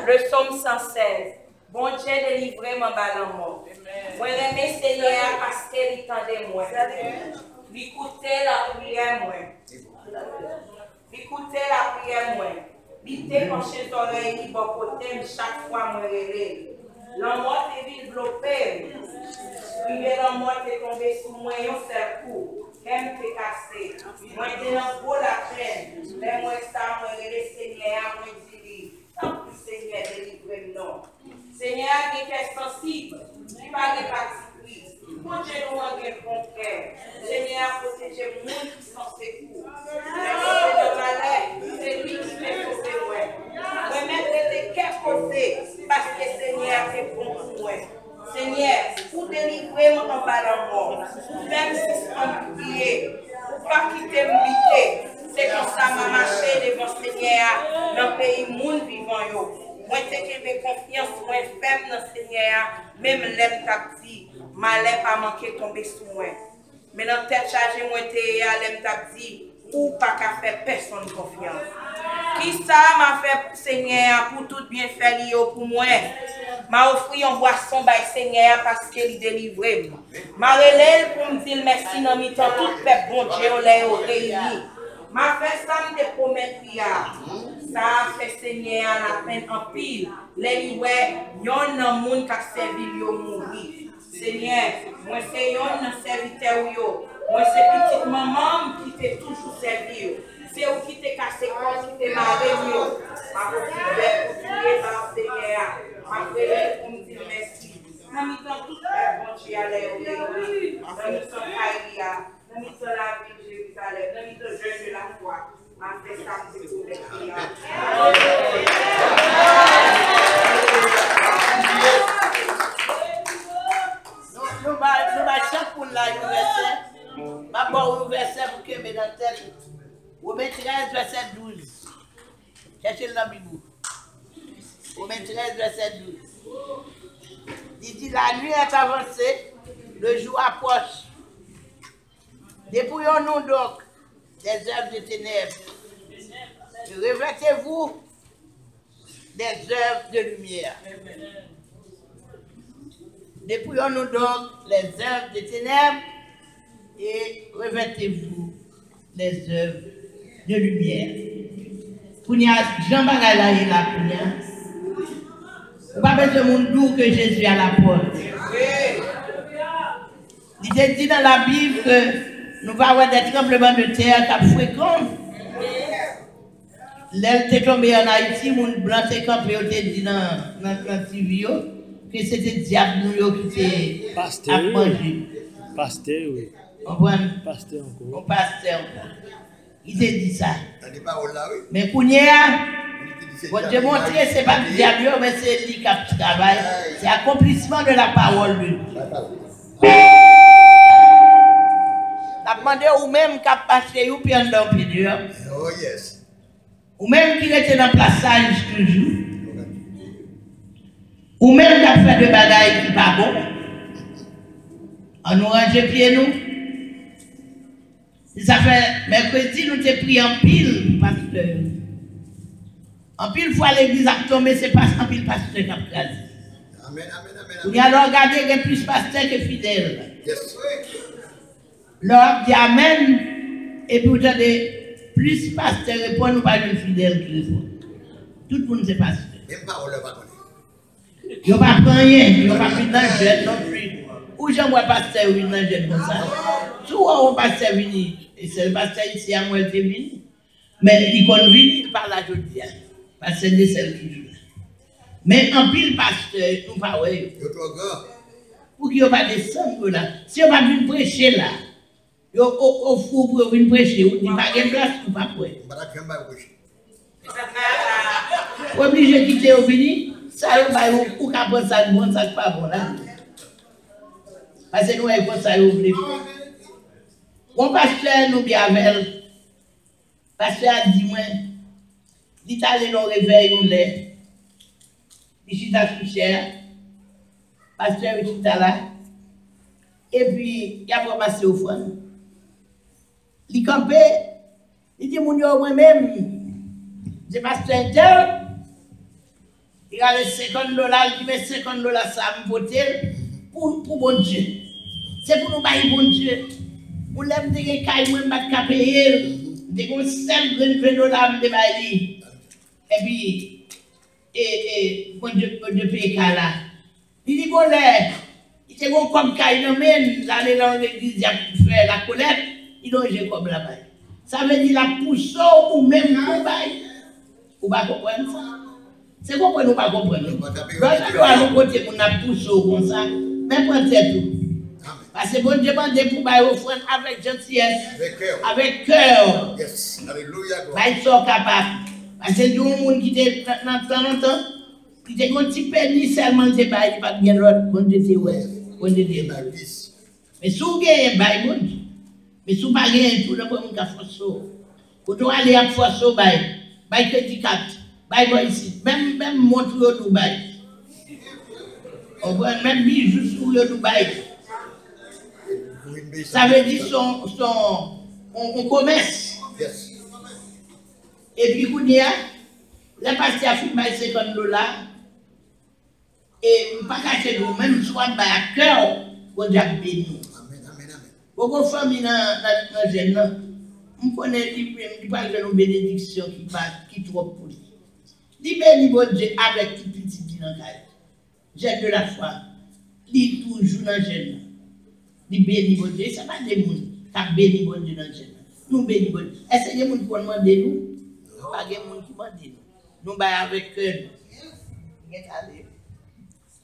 Le psaume 116. Bon Dieu, délivrez-moi ballon. Moi, remercie Seigneur parce qu'il tendait moi. Écoutez la prière, moi. Écoutez la prière, moi. L'été, quand je suis oreille, bon côté, chaque fois, moi, relève. L'homme est développé. L'homme est tombé sous moi, un seul coup. Même fait cassé. Moi, je suis dans beau la peine. Mais moi, ça, moi, le Seigneur, moi, je dis, tant que Seigneur, délivre-nous. Seigneur, qui est sensible, qui va les parties. Moi, je nous en ai concret. Seigneur, protégez moi qui sont secours. C'est lui qui fait sauver moi. Moi, même de quel côté, parce que Seigneur est bon pour moi. Seigneur, pour délivrer mon en bas de mort, même si c'est un pied, pour pas quitter m'habiter, c'est comme ça m'a marché devant Seigneur dans le pays monde vivant. Moi, j'ai confiance, moi, ferme dans Seigneur, même l'aime tapti, ma lèvre pas manqué tomber sous moi. Mais dans tête chargée, moi, l'aime tapti, ou pas qu'à faire personne confiance. Qui ça m'a fait Seigneur pour tout bien faire pour moi? M'a offert une boisson par Seigneur parce qu'il délivré. M'a relève pour me dire merci dans mi temps tout peuple bon Dieu les réuni. M'a fait ça me promettre ça a fait Seigneur la peine en pile. Les ouais yon nan moun ka servi yo mouri. Seigneur, moi c'est yon serviteur yo. Moi c'est petite maman qui fait toujours servir. C'est où qui t'es cassé quoi, qui t'es marré, yo. Ma petite pour tuer par Seigneur. Ma frère pour me dire merci. Nous mettons tout le bon Dieu à l'air. Nous sommes Kaïlia. Nous mettons la vie de Jérusalem. Nous mettons jeune de la foi. Ma frère, ça me dit pour les prières. Nous allons chaque pour la verset. Ma bonne verset pour que mes dans tête. Romains 13, verset 12. Cherchez le Bible. Romains 13, verset 12. Il dit la nuit est avancée, le jour approche. Dépouillons-nous donc des œuvres de ténèbres. Revêtez-vous des œuvres de lumière. Dépouillons-nous donc les œuvres de ténèbres et revêtez-vous des œuvres de lumière. Pour Jean Bagala est là, pour pas besoin de monde doux que Jésus à la porte. Il est dit dans la Bible que nous allons avoir des tremblements de terre qui sont fréquents. L'elle est tombée en Haïti, les blancs sont campés, on dit dans la TV que c'était le diable qui était à manger. Pasteur, oui. Pasteur encore. Pasteur encore. Il t'a dit ça. Mais pour nous, pour te montrer, ce n'est pas le diable, mais c'est lui qui travaille. C'est l'accomplissement de la parole de Dieu. Tu as demandé ou même qui a passé ou bien dans le pied. Oh yes. Ou même qui était dans le passage toujours. Ou même qui a fait des bagailles qui ne sont pas bon. On nous range pieds nous. Ça fait mercredi, nous t'ai pris en pile, pasteur. En pile fois l'église a tombé, c'est pas en pile pasteur qui a pris. Amen, amen, amen. Vous allez regarder, il y a plus pasteur que fidèle. Yes. Leur dit amen, et puis vous avez plus pasteur répond, nous pas une fidèle qui répond. Tout le monde c'est pasteur. Même pas, on ne va pas. Il n'y a pas rien, il n'y a pas plus d'angèle non plus. Où j'en vois pasteur ou une angèle comme ça. Souvent, on pasteur vini, et c'est le pasteur ici à moi qui est venu. Mais il qu'on vini, il parle à jeudi. Parce que c'est celle qui joue. Mais en pile pasteur, nous pas ouais. Pour qu'il n'y ait pas descendre là. Si on va venir prêcher là, au fou pour venir prêcher, on dit pas de place ou pas pour. Obligé de quitter au fini, ça va ou qu'à prendre ça bon, ça pas bon là. Parce que nous avons ça au blé. Mon pasteur nous bien avec. Pasteur a dit moi, dit allez nous réveiller ou lait. Ici ta cher. Pasteur est là. Et puis il a ramassé au fond. Il campé, il dit mon yo moi-même. C'est pasteur tel. Il a les $50, il dit mais $50 ça me voter pour bon Dieu. C'est pour nous bailler bon Dieu. Pour l'aime de caille moi pas payer. De comme $5 me bailler. Et puis bon Dieu paye là. Il dit bon là, il dit bon comme caille non men, l'aller dans l'église il a fait la collecte, il doit j'ai comme là-bas. Ça veut dire la pousse ou même pour bailler. Vous ne comprenez pas ça? C'est quoi nous ne comprenons pas? Lorsque nous allons côté pour nous pousser comme ça, même pour tout. Parce que bon Dieu demande pour nous offrir avec gentillesse, avec cœur. Yes. Alléluia. Ils sont capables. Parce que nous, gens qui étaient dans longtemps, qui étaient un petit peu ni seulement des bails, pas de l'autre, bon Dieu c'est ouais, bon Dieu c'est bail. Mais si vous avez un bail, bon Dieu. Mais si vous n'avez pas tout, le monde a forcé. Quand on aller à forcer au bail. By crédit carte, by boy ici, même montre au Dubaï. On voit même bijoux sur le Dubaï. Ça veut dire son commerce. Yes. Et puis, il y a, la partie a fait $50. Et pas cacher nous, même soit à cœur, pour Dieu béni. Amen, amen, amen. Beaucoup de familles dans la jeune. On connaît il parle de nos bénédictions qui trop pour lui. Il bénit bon Dieu avec tout petit qui dans la j'ai de la foi. Il toujours dans le jeune. Il bénit bon Dieu. Ce n'est pas des gens qui bénit bon Dieu dans le jeune. Nous bénissons bon Dieu. Est-ce qu'il y a des gens qui demandent nous? Pas des gens qui demandent nous. Nous baillons avec cœur.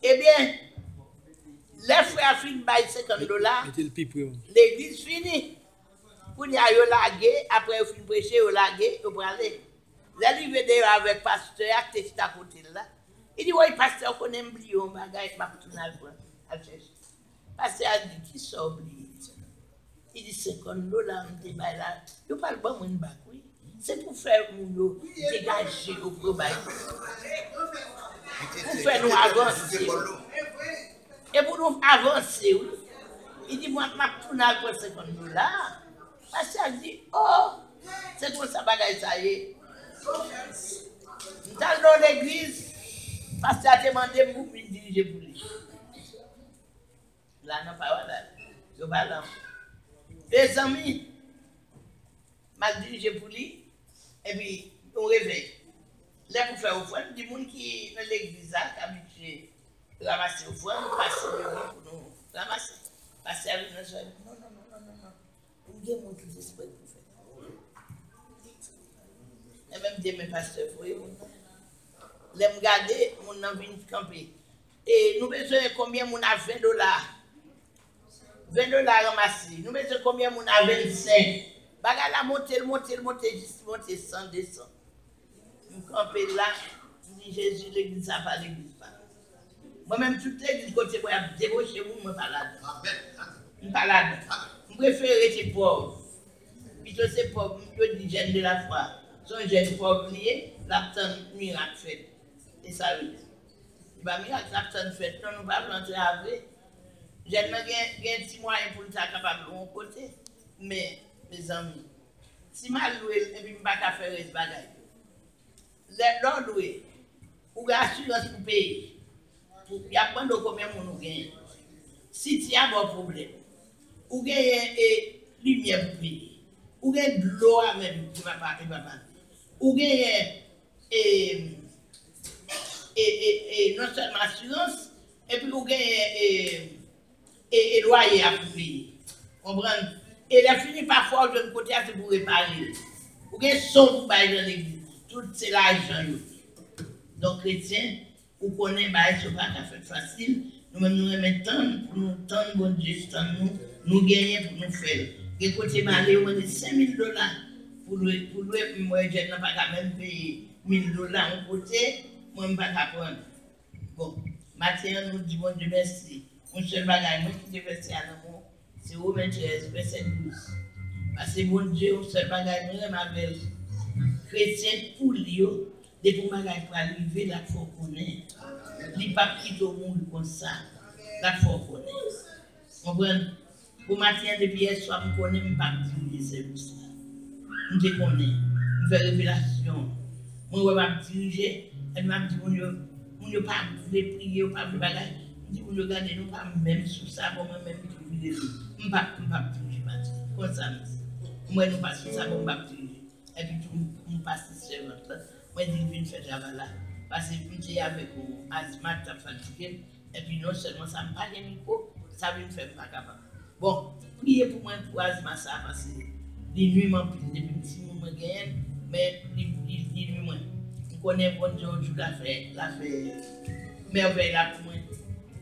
Eh bien, les frères finissent par $50. L'église finit. Pour y aller laguer, après il fin prêcher, il laguer, il pour aller. L'arrivée avec le pasteur, qui est à côté là. Il dit, oui, pasteur, qu'on aime oublier un bagage, pas pour tourner à chercher. Pasteur a dit, qui s'est oublié? Il dit, $50, on te baille là. Il parle pas de bac, oui. C'est pour faire nous dégager au problème. Pour faire nous avancer. Et pour nous avancer, oui. Il dit, moi, je tourne à $50. Parce qu'elle dit, oh, c'est pour ça bagaille ça y est. Dans l'église, parce qu'elle a demandé pour me diriger pour lui. Là, non, pas là. Je vais là. Les amis, m'a dirigé pour lui, et puis, on réveille. Là, pour faire au fond, des gens qui dans l'église, qui habitué à ramasser au fond, passer le temps pour nous ramasser. Parce qu'elle a dit, non. Il y a des gens qui désespèrent pour faire. Et même des pasteurs, vous voyez, les regarder, mon envie de camper. Et nous besoin combien mon a $20? $20 ramassés. Nous besoin combien mon a 25? Baga la monter, juste monter 100, 200. Nous camper là, dit Jésus, l'église n'a pas l'église pas. Moi-même, toute l'église, côté moi, je débauché, moi, pas là. Je pas là. Je préfère être pauvre. Plutôt c'est pauvre, je dis jeune de la foi. Son jeune pauvre lié, l'absent miracle fait. Et ça veut dire. Il va miracle l'absent fait, non, nous ne pouvons pas planter avec. J'ai un petit moyen pour être capable de mon côté. Mais, mes amis, si je loué et puis je ne peux pas faire ce bagage, l'or loué, ou l'assurance pour payer, il y a pas de combien de gagne. Si tu as un problème, ou gagne lumière pour payer, ou gagne de l'eau même, tu ne vas pas, ou gagne non seulement assurance, et puis ou gagne et loyer à payer. Comprenez? Et la fini parfois de côté c'est pour réparer. Ou gagne son pour bailler dans l'église. Tout c'est l'argent. Donc chrétien, vous connaissez bah c'est pas fait facile. Nous-mêmes nous remettons pour nous tendre bon Dieu, nous gagner pour nous faire. Et côté malé on est $5,000 pour louer moi je n'ai pas quand même payer $1,000 en côté, moi pas prendre. Bon, maintenant nous disons bon Dieu merci. Un seul bagage moi qui devait faire à l'amour, c'est Romains 13 verset 12. Parce que bon Dieu un seul bagage moi m'appelle chrétien pour lui des pour bagage pour arriver là faut connaître. Il pas quitter au monde comme ça. Là faut connaître. Comprenez? Pour matin depuis hier soir vous connaissez pas diriger c'est ça. Nous te connaît. Nous fait révélation. Moi va diriger, elle m'a dit on pas voulait prier, pas de bagage. Dit on regarder nous pas même sous ça pour moi même prier. On pas diriger matin. Comme ça. Moi nous pas sous ça pour pas diriger. Et puis on passe servante là. Moi dis viens faire travail là. Parce que je avec asthme, fatigué, et puis non seulement ça me parle de micro, ça veut me faire pas capable. Bon, priez pour moi pour asthme ça, parce que les nuits m'ont pris depuis petit moment gagne, mais les nuits moi. Je connais bon Dieu, je l'ai fait merveille là pour moi.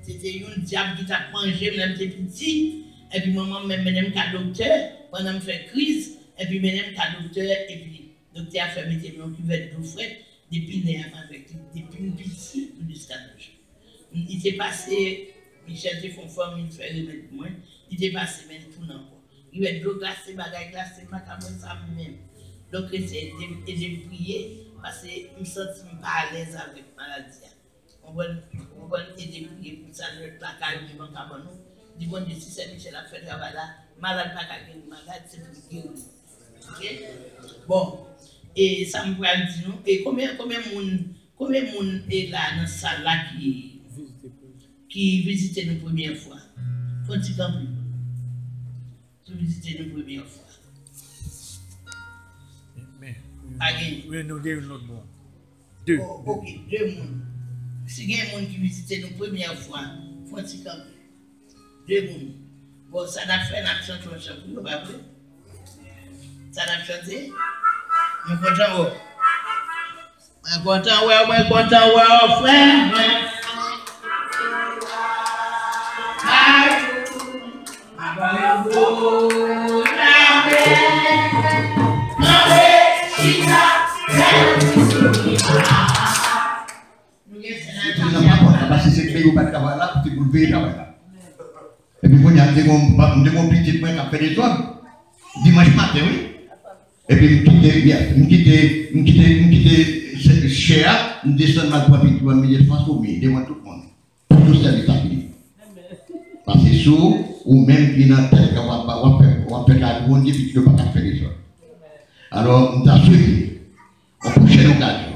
C'était une diable qui t'a mangé, même j'étais petit, et puis maman m'a mené à docteur, pendant me fait crise, et puis mené à docteur, et puis le docteur a fait mettre mon cuvette d'eau fraîche. Depuis avec une petite jusqu'à l'âge. Il s'est passé, Michel te font forme, il fait remettre moins, il s'est passé même tout n'importe. Il va être de glacé, bagaille glacé, ma caméra ça même. Donc c'est de prier parce que je me sens pas à l'aise avec la maladie. On va aider de prier pour ça, le placard du manque à nous. Du bon Dieu, si c'est Michel a fait travail là, malade pas qu'à gagner malade, c'est pour guérir. Ok? Bon. Et ça me va dire, et combien de monde est là dans cette salle là qui visite nous première fois? Faut-il comprendre? Qui visite nous première fois? Mais nous avons notre bon. Deux. Ok, 2 monde. Si il y a un monde qui visite nous première fois, faut-il comprendre? 2 monde. Bon, ça n'a fait une action pour vous, pas vrai? Ça n'a chanté? Je suis content, frère. Parce que c'est que vous ne travail là, c'est pour le payer travail là. Et puis, vous avez mon petit point qui a fait des soins. Dimanche matin, oui. Et puis, je quitte cher, je descends ma propre vie, je me transformer, devant tout le monde. Pour tout service à lui. Parce que sous, ou même qui n'a pas tête, on va faire un bon Dieu, puis tu ne peux pas faire les choses. Alors, on t'a souhaité, en prochaine occasion,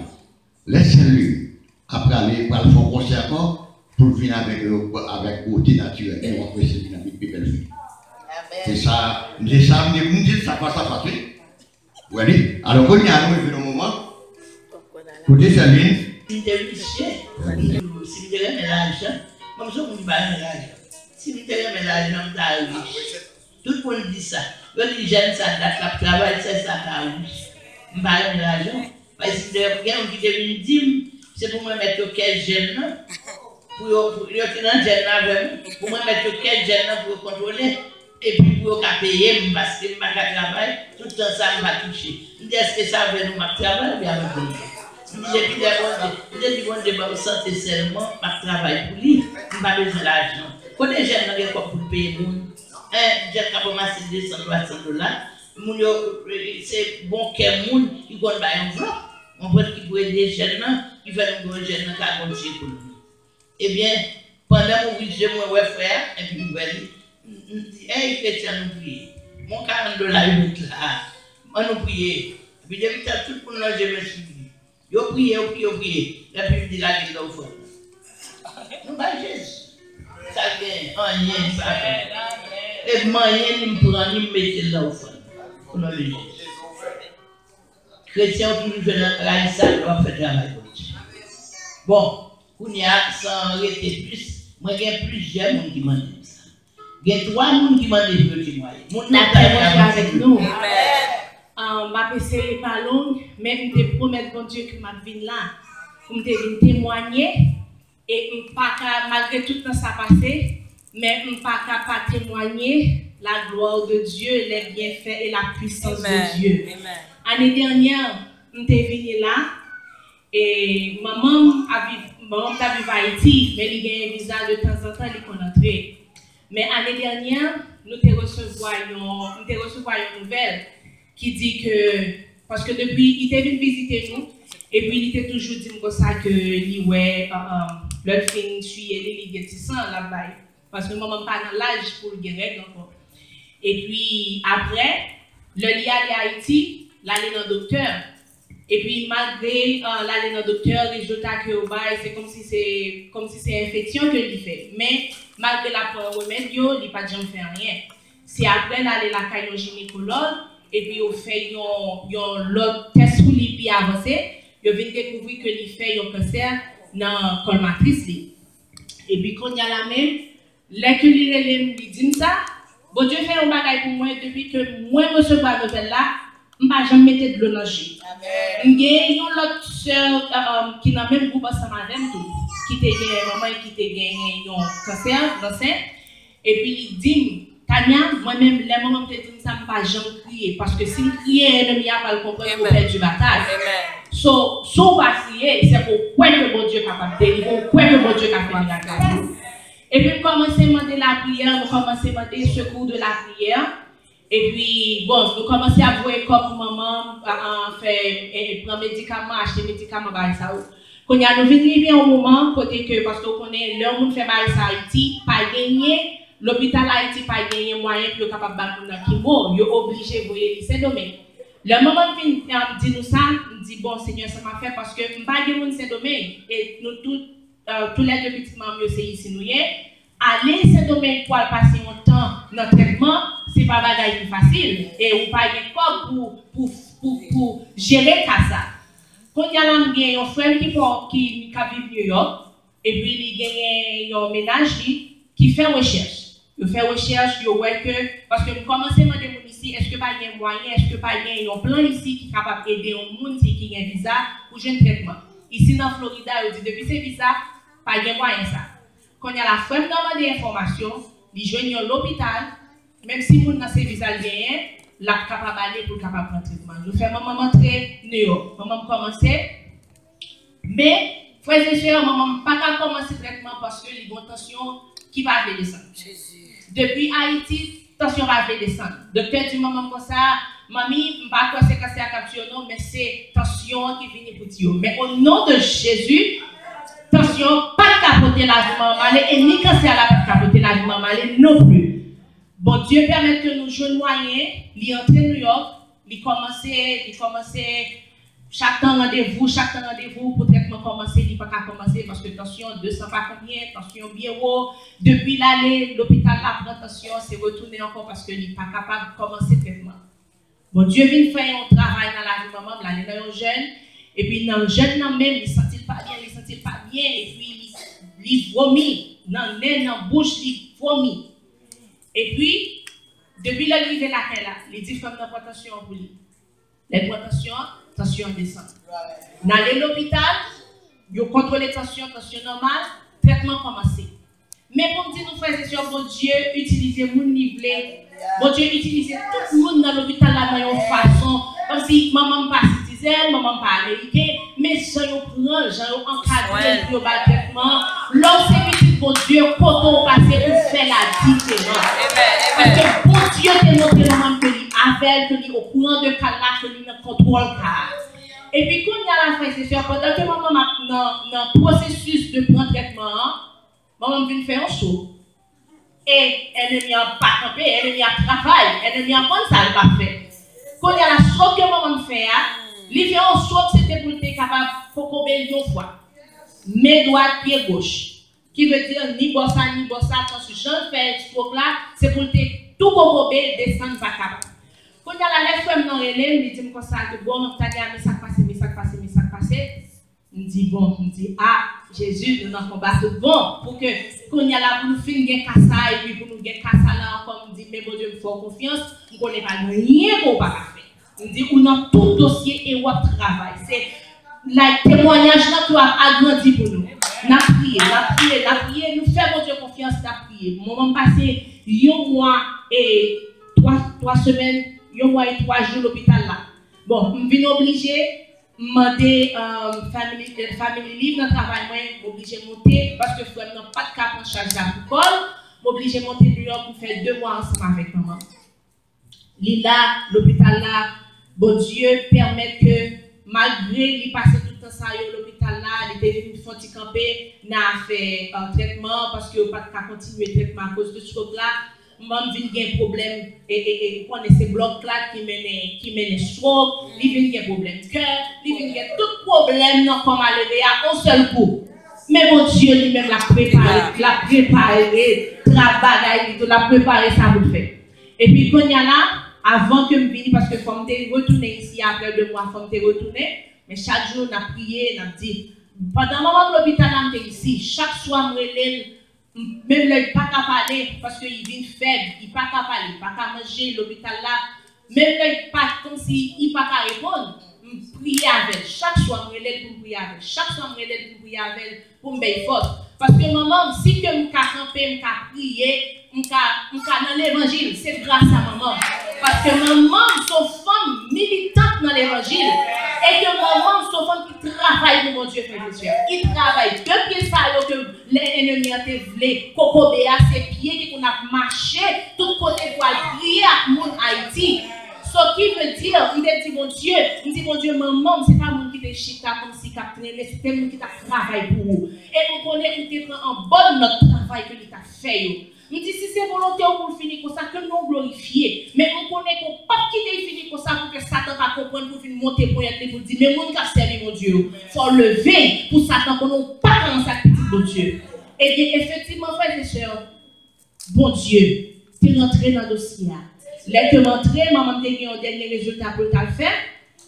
laissez-lui, après aller pour le faire concert pour venir avec beauté naturelle et on va faire cette dynamique de belle vie. C'est ça, je dis ça passe à passer. Oui, alors quand il y a un moment, côté Saline, Si vous avez un mélange, comme ça, vous ne pas un mélange. Si vous avez un mélange, vous avez un riche. Tout le monde dit ça. Quand les jeunes travaillent, c'est ça qui est riche. Vous ne pas un mélange. Parce que vous qui devient dîme, c'est pour me mettre quel jeune, pour me mettre quel jeune pour contrôler. Et puis pour payer, parce que je travaille, tout le temps ça m'a touché. Je dis, est-ce que ça veut nous travailler ou bien je dis, bon, je me sentir seulement, je travaille pour lui, je n'ai pas besoin d'argent. Quand les jeunes n'ont pas pour payer, j'ai commencé $200-300. C'est bon que moun qui gagne un enveloppe. On voit qu'il peut aider les jeunes, qui fait un gros jeune qui a continué pour lui. Eh bien, Pendant que je me ouais frère, et puis je me dis, hey, chrétien, nous prions. Mon $40 là, on nous prier. Puis j'invite à tout le monde, je me suis dit, yo priez. Et puis je dis la gueule au fond. Nous, pas Jésus. Ça vient, rien, ça fait. Et moyen, ni me prendre, ni me mettre là au fond. Au nom de Jésus. Chrétien, toujours la ça doit faire travail pour Dieu. Bon, on y a sans arrêter plus. Moi, j'ai plusieurs gens qui m'ont dit ça. Il y a 3 personnes qui m'ont dit que tu m'as dit. Avec nous. Ma PC n'est pas longue, mais je te promets, bon Dieu, que je vais là. Je vais témoigner. Et malgré tout ce qui s'est passé, mais je ne peux pas témoigner la gloire de Dieu, les bienfaits et la puissance de Dieu. L'année dernière, je suis venu là. Et maman a vécu à Haïti, mais il y a un visa de temps en temps, il est entré. Mais l'année dernière, nous avons recevoir une nouvelle qui dit que, parce que depuis, il était venu visiter nous, et puis il était toujours dit comme ça que le film suit les guétissants là-bas, parce que maman n'a pas dans l'âge pour le guérir encore. Et puis après, le lit à Haïti, l'aller dans le docteur. Et puis malgré l'aller dans le docteur, les résultats que au bail, c'est comme si c'est infection que il fait. Mais malgré la remède, il n'a pas jamais fait rien. C'est après d'aller la caille au gynécologue et puis on fait l'autre test pour lui avancer, il vient découvrir que il fait un cancer dans le col matrice. Et puis quand il y a la même, là que il dit ça, bon Dieu fait un bagage pour moi depuis que moi je reçois la nouvelle là. Je ne vais jamais mettre de l'eau dans le jus. Il y a une autre soeur qui n'a même pas sa madame, qui a gagné maman qui a gagné un cancer d'enceinte. Et puis il dit, Tania, moi-même, les mamans me disent ça, je ne vais jamais crier. Parce que si je crie, l'ennemi n'a pas le comprendre pour perdre du bataille. Si on va crier, c'est pour quoi que mon Dieu est capable de délivrer, pour quoi que mon Dieu est capable de faire. Et puis, je commence à demander la prière, je commence à demander le secours de la prière. Et puis, bon, nous commençons à voir comme maman prendre médicaments, acheter médicaments, ça. Quand nous venons au moment, côté que, parce qu'on connaît, l'homme fait ça Haïti, pas gagner, l'hôpital Haïti, pas gagner moyen pour capable de faire qui mort, il est obligé de voir ces domaines. Le moment où il dit nous ça, il dit, bon, Seigneur, ça m'a fait parce que je ne pas gagner ces domaines. Et nous, tous les deux petits membres, c'est ici, nous y est. Aller ces domaines pour passer un temps dans le traitement, ce n'est pas un bagage facile. Et on n'a pas de corps pour gérer ça. Quand il y a un frère qui vit à New York, et puis il y a un ménage qui fait recherche. Il fait recherche, il voit que, parce que nous commençons à demander ici, est-ce que pas il y a un moyen, est-ce que pas il y a un plan ici qui est capable d'aider un monde qui a un visa pour un traitement. Ici dans Florida, il dit depuis ces visas, pas il y a moyen ça. Quand il y a la femme demande des informations, ils joignent l'hôpital, même si nous avons ces visas bien, la capable d'aller pour capable prendre traitement. Nous faisons maman entrer New York, maman commencer, mais frères et sœurs, maman pas qu'à commencer le traitement parce que les bonnes tensions qui va descendre. Depuis Haïti, tension va descendre. Docteur dit maman comme ça, mamie, je ne sais pas quoi c'est cancer capture non, mais c'est tension qui vient pour Dieu. Mais au nom de Jésus, attention, pas de capoter la vie maman, et ni cancer la pas de capoter la vie maman non plus. Bon Dieu permet que nous jouions moyen, il entre New York, il commence chaque temps rendez-vous pour traitement commencer, il pas qu'à commencer parce que tension 200 pas combien, tension bien haut, depuis l'aller l'hôpital la prend tension, c'est retourner encore parce que il pas capable de commencer le traitement. Bon Dieu vient faire un travail dans la vie maman, l'aller dans un jeune, et puis dans le jeune même, il sentit pas bien, et puis il vomit, dans le nez, dans la bouche, il vomit. Et puis, depuis l'arrivée de laquelle, les différentes tensions pour lui. Les tensions descendent. Dans l'hôpital, il contrôle les tensions normales, traitement commencé. Mais pour me dire, nous frères et sœurs, bon Dieu, utilisez mon niveler, bon Dieu, utilisez tout le monde dans l'hôpital là de façon, comme si maman pas citoyenne, maman pas américaine, mais ça y prend, j'en encadré pour le traitement. Lorsque petit bon Dieu, quand on passe pour faire la différence. Parce que bon Dieu te montre maman que lui avec, que lui au courant de cas là, que lui ne contrôle pas. Et puis quand il y a la frère et sœurs, pendant que maman dans le processus de prendre traitement, maman vient faire un show. Et ennemi a pas campé, ennemi a travail, ennemi a bonne salle pas fait. Quand il y a la chose que maman fait, il fait un show c'était pour être capable pour combien de fois. Mais droite, pied gauche. Qui veut dire ni bossa, quand je fais ce là, c'est pour te tout cocober, descendre pas capable. Quand il y a la lettre femme dans l'élève, il dit comme ça, que bon, t'as dit, mais ça passe. Il dit bon, Jésus, nous en combattons bon, pour que, quand il y a la pour nous finir kassa, et puis pour nous gagner kassa là, comme il dit, mais bon Dieu, me faut confiance, on ne connaît pas rien pour pas faire. Il dit, on a tout dossier et on travail. C'est le témoignage là qui a agrandi pour nous. N'a prié, nous faisons mon Dieu confiance, n'a prié. Moment passé, un mois et 3 semaines, 1 mois et 3 jours à l'hôpital là. Bon, je suis obligé de demander family leave dans le travail, je suis obligé de monter parce que je n'ai pas de cas en charge de l'école. Je suis obligé de monter New York pour faire 2 mois ensemble avec maman. Là, l'hôpital là, bon Dieu permet que malgré qu'il passe tout le temps ça à l'hôpital là, il était venu faire camper, n'a fait un traitement parce qu'il n'a pas continuer le traitement à cause de ce truc là. Même vient un problème et connaît ces blocs là qui mènent stroke, il vient un problème cœur, il vient tout problème non comme à lever à un seul coup. Mais mon Dieu lui-même l'a préparé, travail, il l'a préparé ça pour le faire. Et puis quand il y a là, avant que je vienne, parce que faut me retourner ici après 2 mois, faut me retourner, mais chaque jour on a prié, on a dit, pendant le moment de l'hôpital, on est ici, chaque soir, même là, il n'est pas capable de parler parce qu'il vient faible, il n'est pas capable de parler, il n'est pas capable de manger, l'hôpital là, même là, il n'est pas comme s'il n'est pas capable de répondre. Je prie avec elle, chaque soir, je pour prier avec elle, chaque soir, je pour prier avec elle, pour me faire force. Parce que maman, si je peux camper, je peux prier, je peux dans l'évangile, c'est grâce à maman. Parce que maman, son femme militante dans l'évangile, et que maman, son femme qui travaille pour mon Dieu, frère et sœur. Il travaille. Depuis ça, que les ennemis ont été cocobé à ses pieds, qu'on a marché, tout côté pour prier à mon Haïti. Ce qui veut dire, il dit mon Dieu, maman, c'est pas mon qui te chita comme si capitaine, mais c'est mon qui t'a travaillé pour vous. Et on connaît qu'il te prend en bonne notre travail que il t'a fait. Il dit si c'est volontaire pour finir comme ça, que nous glorifier. Mais on connaît qu'on ne peut pas quitter finir comme ça pour que Satan va comprendre pour venir monter pour être pour dire, mais mon qui a servi mon Dieu, il faut lever pour Satan pour nous pas commencer à quitter mon Dieu. Et bien effectivement, frères et sœurs, bon Dieu, tu es rentré dans le dossier. Là, tu es rentré, maman t'a dit un dernier résultat pour le faire.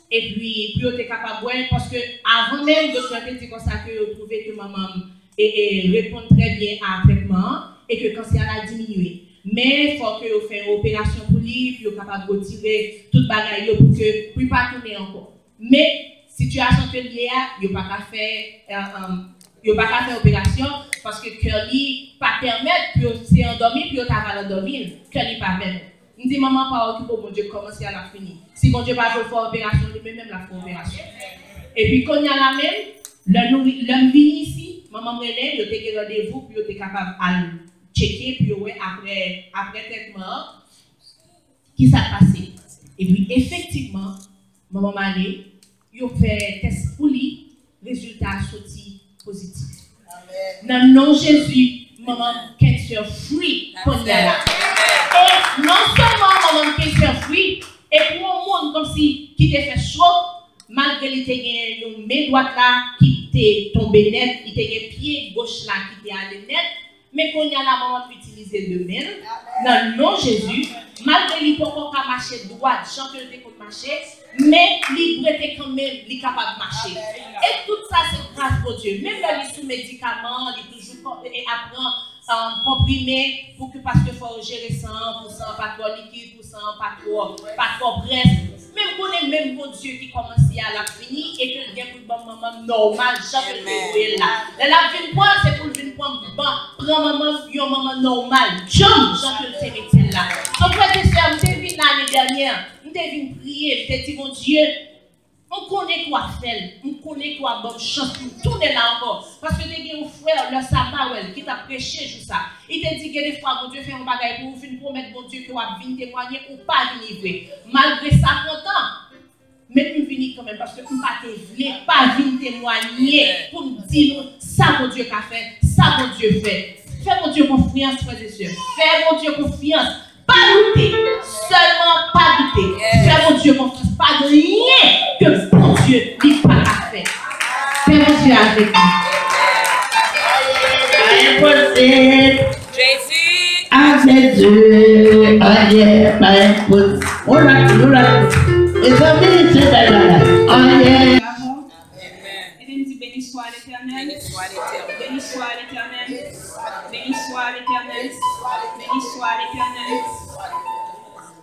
Et puis tu es capable de voir parce que avant même de te dire comme ça que vous trouvez que maman répond très bien à un traitement. Et que le cancer a diminué. Mais il faut que vous fassiez une opération pour lui, puis vous capable de retirer toute bagaille pour que vous ne pas tourner encore. Mais situation que il y a, vous ne pas faire opération parce que cœur lui pas permettre puis c'est endormi puis vous va l'endormir, cœur lui pas permettre. Il dit maman pas occuper mon Dieu commencer à la finir. Si mon Dieu pas faire opération, lui même la faire opération. Et puis quand il y a la même, l'homme vient ici, maman me lève, vous avez rendez-vous puis vous êtes capable de checker puis ouais après traitement qui s'est passé et puis effectivement maman Mané yo fait test pour lui résultat sorti positif dans le nom Jésus maman cancer free qu'on y a là et non seulement maman cancer free et pour un monde comme si qui te fait chaud malgré il était une main droite là qui était tombé net il était pied gauche là qui était allé net. Mais quand il y a la maman qui utilise le même, dans le nom de Jésus, malgré qu'il ne peut pas marcher droit, Jean que le peut marcher, mais il est quand même capable de marcher. Et tout ça, c'est grâce à Dieu. Même là, il est sous médicaments, il est toujours apprend comprimé pour que parce qu'il faut gérer ça, pour ça, pas trop liquide, pour ça, pas trop presse. Même qu'on est même bon Dieu qui commence à la finir et que le bien pour le maman normal, jamais le là. La vie de c'est pour le prendre maman normal, jamais le fait là. Donc, frère et sœur, je suis l'année dernière, je suis prier, je dit mon Dieu, on connaît quoi faire, on connaît quoi bonne chance pour tourner là encore. Parce que il y a un frère, le Samuel, qui t'a prêché sur ça. Il t'a dit que des fois, mon Dieu fait un bagage pour vous, promettre mon Dieu que vous venir témoigner ou pas livrer. Malgré ça, content. Mais nous venons quand même parce que nous ne voulons pas venir témoigner pour nous dire ça, mon Dieu qu'a fait, ça, mon Dieu fait. Fais mon Dieu confiance, frères et sœurs. Fais mon Dieu confiance. Pas douter. Seulement pas douter. Fais mon Dieu confiance. Pas de rien que mon Dieu n'est pas à faire. Fais mon Dieu avec nous. Impossible. Jésus. Avec Dieu, aïe, pas impossible. On l'a. Les amis, c'est là. Aïe. Et il dit béni soit l'Éternel. Béni soit l'Éternel. Béni soit l'Éternel. Béni soit l'Éternel. Béni soit l'Éternel.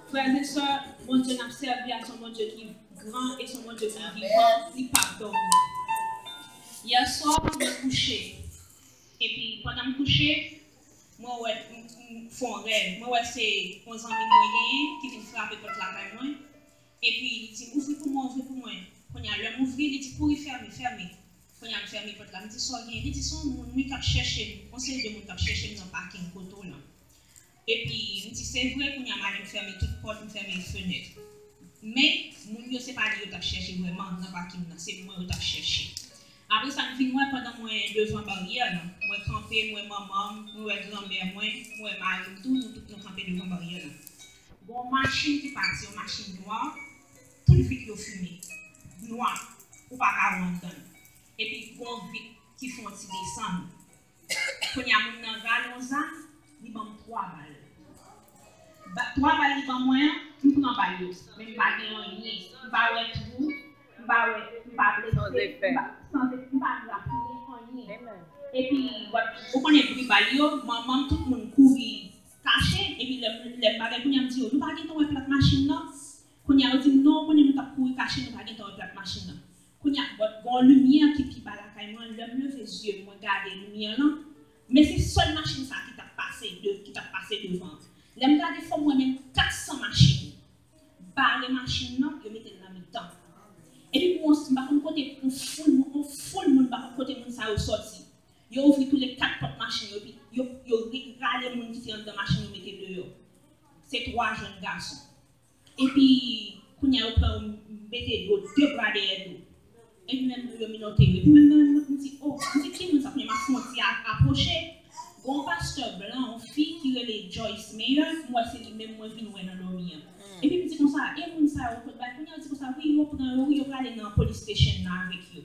Frères et sœurs, mon Dieu n'a servi à son mon Dieu qui est grand et son mon Dieu qui est vivant, qui pardonne. Hier soir, je me couchais. Et puis, pendant que je me couchais, moi, je fais un rêve. Moi, c'est 11 ans qui vient frapper contre la caille. Et puis, il dit, ouvre pour moi, ouvre pour moi. Quand il y a l'homme ouvrir, il dit, courez, fermez. Quand il y a fermé contre la, il dit, sort bien. Il dit, son monde qui a cherché, on sait de monde qui a cherché dans le parking photo là. Et puis, il dit, c'est vrai qu'on a mal fermé toute porte, fermé les fenêtres. Mais, mon Dieu, c'est pas lui qui a cherché vraiment dans le parking là, c'est moi qui a cherché. Après ça, je finis pendant moi devant la barrière, moi campé, moi maman, moi grand-mère, moi mari, tout nous campé devant la barrière. Bon, machine qui partit, une machine noire, tout le vite qui fumé, noir, ou pas qu'à rentrer. Et puis, bon vite qui font descendre. Quand il y a un dans Valonza, il va 3 balles. 3 balles, il va moins, il prend pas de mais il va rien, il va être tout, il va blesser, il va rien. Et puis, vous connaissez les balles, maman, tout le monde courit caché, et puis les bagages, nous dit, nous pas de plaque machine là. Quand il y a dit non, on ne pas courir caché, nous pas de plaque machine là. Quand il y a une lumière qui va la caille, moi, je lever les yeux, moi, regarder la lumière là. Mais c'est seule machine ça qui t'a passé devant. Les gars des fois moi-même 400 machines. Par les machines là, je mettais dans le temps. Et puis moi, je vais côté on full monde par côté monde ça ressorti. Yo ouvri tous les 4 portes machines et puis yo regarder monde qui sont dans machine yo mettait dehors. C'est 3 jeunes garçons. Et puis quand il y a mettait 2 bras derrière nous. Et puis même yo minoté et puis même on dit oh, on dit qui nous ça m'a frontière approcher. Bon pasteur blanc, une fille qui est Joyce Mayer, moi c'est lui-même moi vinn dans l'ormien. Et puis dit comme ça, et mon ça au côté bail, quand il dit comme ça, oui, yo prend oui, yo aller dans la police station là avec yo.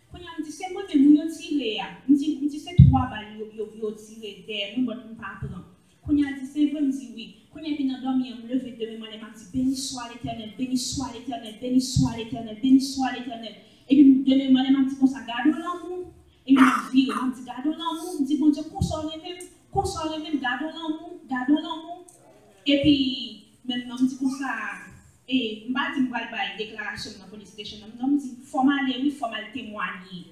Quand il dit c'est moi même yo tiré a. Me dit c'est 3 balles yo tiré derrière, moi bon pas prendre. Quand il dit c'est vrai, me dit oui. Quand il vient dans dormir, me lever demain matin, m'a dit béni soit l'Éternel, béni soit l'Éternel, béni soit l'Éternel, béni soit l'Éternel. Et puis demain matin, m'a dit comme ça, garde l'amour. Et puis m'a dit garde l'amour, me dit bon Dieu consolez même, garde l'amour. Et puis maintenant, je dis comme ça, et je dis que je vais une déclaration dans la police station. Je dis qu'il faut mal témoigner.